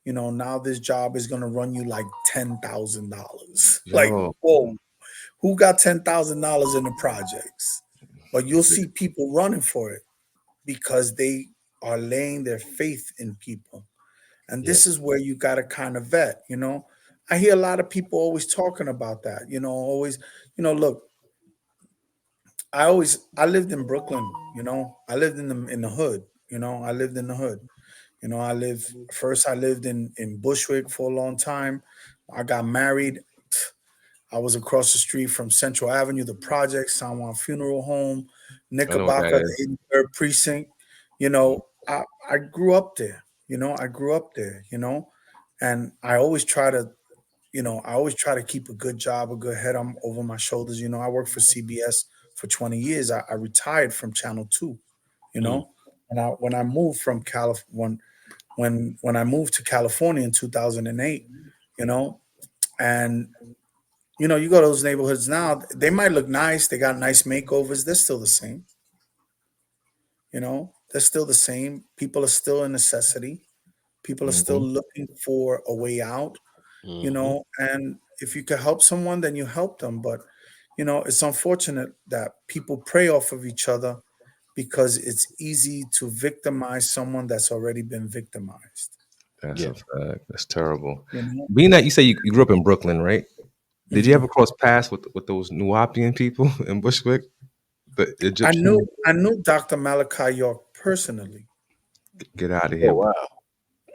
now this job is going to run you like $10,000. Like, Yo, whoa, who got $10,000 in the projects? But you'll see people running for it because they are laying their faith in people. And Yeah, this is where you got to kind of vet. I hear a lot of people always talking about that, always, look, I lived in Brooklyn, I lived in the hood, I lived in the hood. I lived in Bushwick for a long time. I got married. I was across the street from Central Avenue, the project, San Juan Funeral Home, I know what that Knickerbocker, is. the 83rd precinct. I grew up there. I grew up there. And I always try to keep a good job, a good head on over my shoulders. I worked for CBS for 20 years. I retired from Channel 2. You mm, know, and when I moved from California, when I moved to California in 2008, you know, and you go to those neighborhoods now, they might look nice, they got nice makeovers, they're still the same. They're still the same. People are still a necessity. People are still Mm-hmm. looking for a way out, mm-hmm. and if you could help someone, then you help them. But it's unfortunate that people prey off of each other because it's easy to victimize someone that's already been victimized. That's Yeah. a fact. That's terrible. You know? Being that you say you grew up in Brooklyn, right? Did you Mhm. ever cross paths with those Nuwapian people in Bushwick, the I Egyptian? knew I knew Dr. Malachi York personally. Get out of Oh here! wow.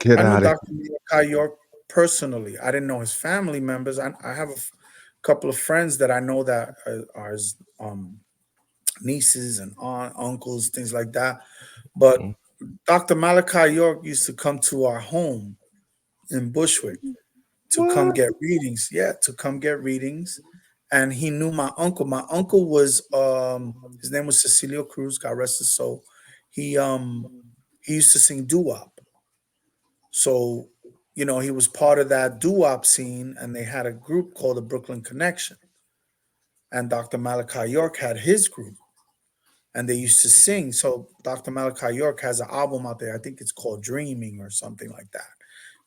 Get I knew out of Dr. Malachi York personally. I didn't know his family members. I have couple of friends that I know that are his nieces and uncles, things like that. But here! Dr. Malachi York used to come to our home in Bushwick to come What? get readings. Yeah, to come get readings. And he knew my uncle. My uncle was his name was Cecilio Cruz, God rest his soul. He used to sing doo-wop. So, he was part of that doo-wop scene, and they had a group called the Brooklyn Connection. And Dr. Malachi York had his group, and they used to sing. So Dr. Malachi York has an album out there. I think it's called Dreaming or something like that.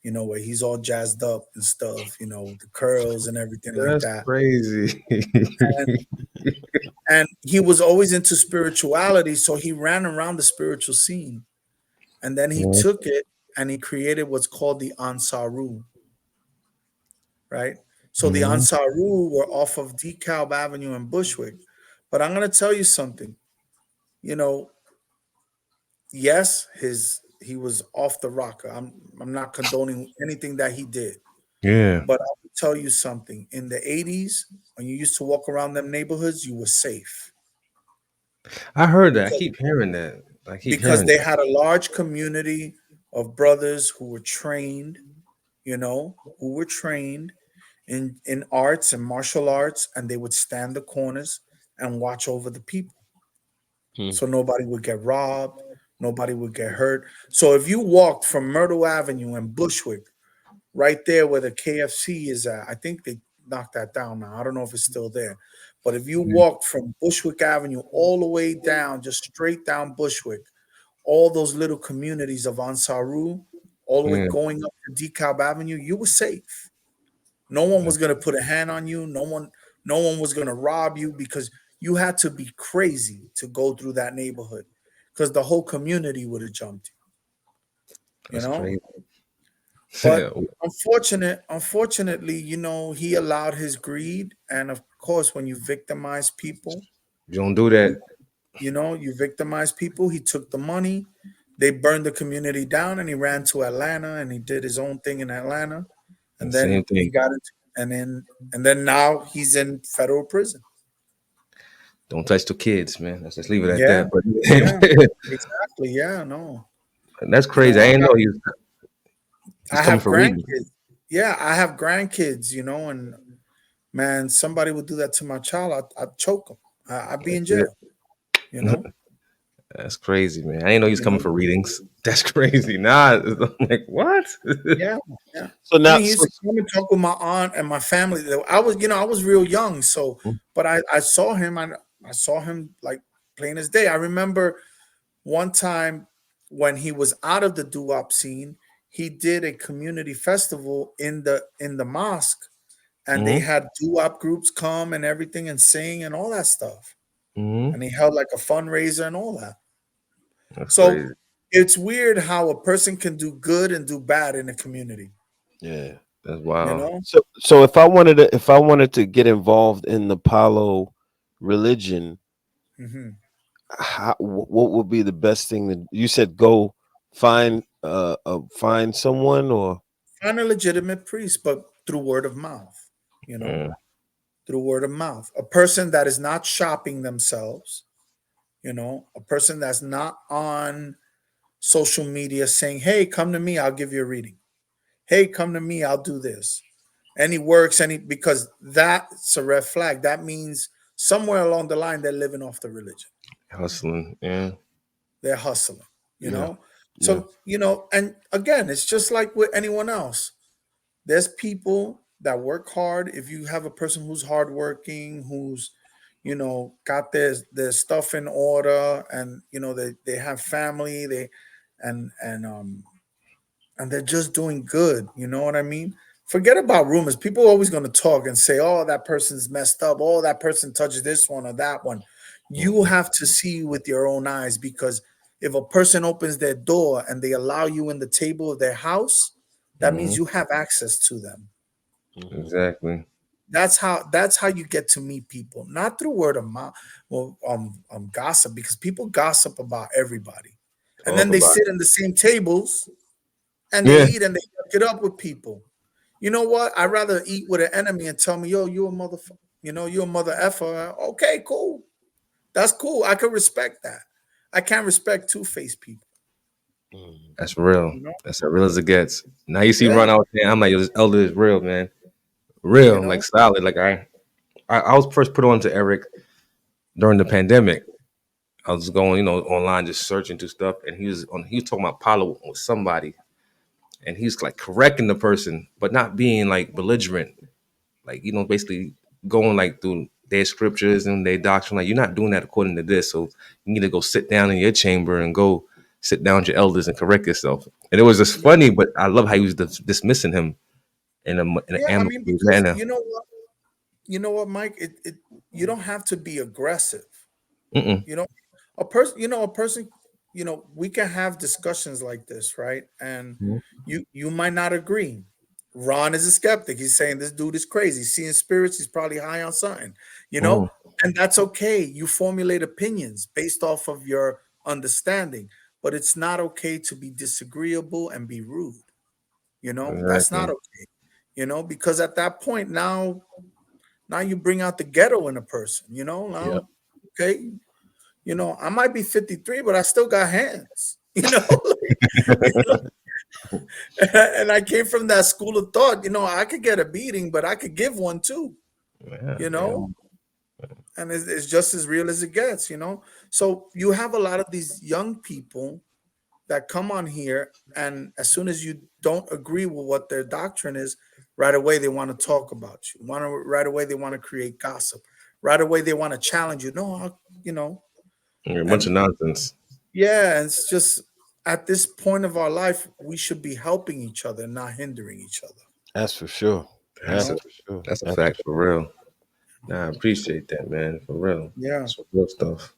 Where he's all jazzed up and stuff. The curls and everything like That's that. crazy. And And he was always into spirituality, so he ran around the spiritual scene. And then he Mhm. took it and he created what's called the Ansaru, right? So the Mhm. Ansaru were off of DeKalb Avenue in Bushwick. But I'm going to tell you something. You know, yes, he was off the rocker. I'm not condoning anything that he did. Yeah, But I'll tell you something. In the 80s, when you used to walk around them neighborhoods, you were safe I heard that. I because keep hearing that. I keep because hearing they that. had a large community of brothers who were trained, who were trained in arts and martial arts, and they would stand the corners and watch over the people. Hmm. So nobody would get robbed, nobody would get hurt. So if you walked from Myrtle Avenue and Bushwick, right there where the KFC is at, I think they knocked that down now. I don't know if it's still there. But if you Mhm. walk from Bushwick Avenue all the way down, just straight down Bushwick, all those little communities of Ansaru, all the way Yeah, going up to DeKalb Avenue, you were safe. No one was that's, gonna put a hand on you. No one was gonna rob you because you had to be crazy to go through that neighborhood because the whole community would have jumped you, you that's know? crazy. But You unfortunately, he allowed his greed. And of course, when you victimize people, don't do you, that. you victimize people. He took the money, they burned the community down, and he ran to Atlanta and he did his own thing in Atlanta. The And same then he thing. got into and then now he's in federal prison. Don't touch the kids, man. Let's just leave it at Yeah, that. But yeah, exactly. Yeah, no. that's You know, crazy. I didn't know he's I coming have for reading. grandkids. Yeah, I have grandkids, and man, somebody would do that to my child, I'd choke them. I'd be in Yeah. jail, you know? That's crazy, man. I didn't know he was You coming know? for readings. That's crazy. Nah, I'm like, what? Yeah, yeah. So I now, mean, he used so to come and talk with my aunt and my family. I was real young, so but I saw him. I saw him like plain as day. I remember one time when he was out of the doo-wop scene, he did a community festival in the mosque, and they Mm-hmm. had doo-wop groups come and everything and sing and all that stuff. Mm-hmm. And he held like a fundraiser and all that. That's So crazy. it's weird how a person can do good and do bad in a community, yeah. That's you wild. know? So if I wanted to get involved in the Palo religion, Hmm. what would be the best thing that you said? Go find someone or Find a legitimate priest, but through word of mouth, you know, Mm. through word of mouth. A person that is not shopping themselves, a person that's not on social media saying, hey, come to me, I'll give you a reading. Hey, come to me, I'll do this. Any works, because that's a red flag. That means somewhere along the line they're living off the religion. Hustling. Yeah. They're hustling, you yeah, know. yeah. So, and again, it's just like with anyone else. There's people that work hard. If you have a person who's hardworking, who's got their stuff in order, and they have family, and they're just doing good. You know what I mean? Forget about rumors. People are always going to talk and say, "Oh, that person's messed up. Oh, that person touched this one or that one." You Mhm, have to see with your own eyes, because if a person opens their door and they allow you in the table of their house, that Mm-hmm. means you have access to them. mhm. Exactly. That's how you get to meet people, not through word of mouth or gossip, because people gossip about everybody, and Talk then they about sit in the same tables and it. they Yeah. eat and they hook it up with people. You know what? I'd rather eat with an enemy and tell me, yo, you a motherfucker, you a mother effer. Okay, cool. That's cool. I can respect that. I can't respect two-faced people. Mhm. That's real. You know? That's as real as it gets. Now you see Yeah. run out there. I'm like, yo, this elder is real, man. You Real, like know? solid. Like I was first put on to Eric during the pandemic. I was going, online just searching through stuff, and he was talking about Paulo with somebody, and he's like correcting the person, but not being like belligerent, like basically going like through their scriptures and their doctrine. Like, you're not doing that according to this, so you need to go sit down in your chamber and go sit down with your elders and correct yourself. And it was just Yeah. funny, but I love how he was dismissing him in an Yeah. I mean, amicable because manner. you know what, Mike? You don't have to be aggressive. Mm-mm. You know, a person, we can have discussions like this, right? And you might not agree. Ron is a skeptic. He's saying this dude is crazy. Seeing spirits, he's probably high on something, and that's okay. You formulate opinions based off of your understanding, but it's not okay to be disagreeable and be rude. That's not okay. Because at that point now you bring out the ghetto in a person. Now, okay, I might be 53, but I still got hands. And I came from that school of thought. I could get a beating, but I could give one too. And it's just as real as it gets. So you have a lot of these young people that come on here, and as soon as you don't agree with what their doctrine is, right away they want to talk about you. Right away they want to create gossip. Right away they want to challenge you. No, a bunch of nonsense. Yeah, it's just at this point of our life, we should be helping each other, not hindering each other. That's for sure. That's a fact for real. Nah, I appreciate that, man. For real. Yeah. That's real stuff.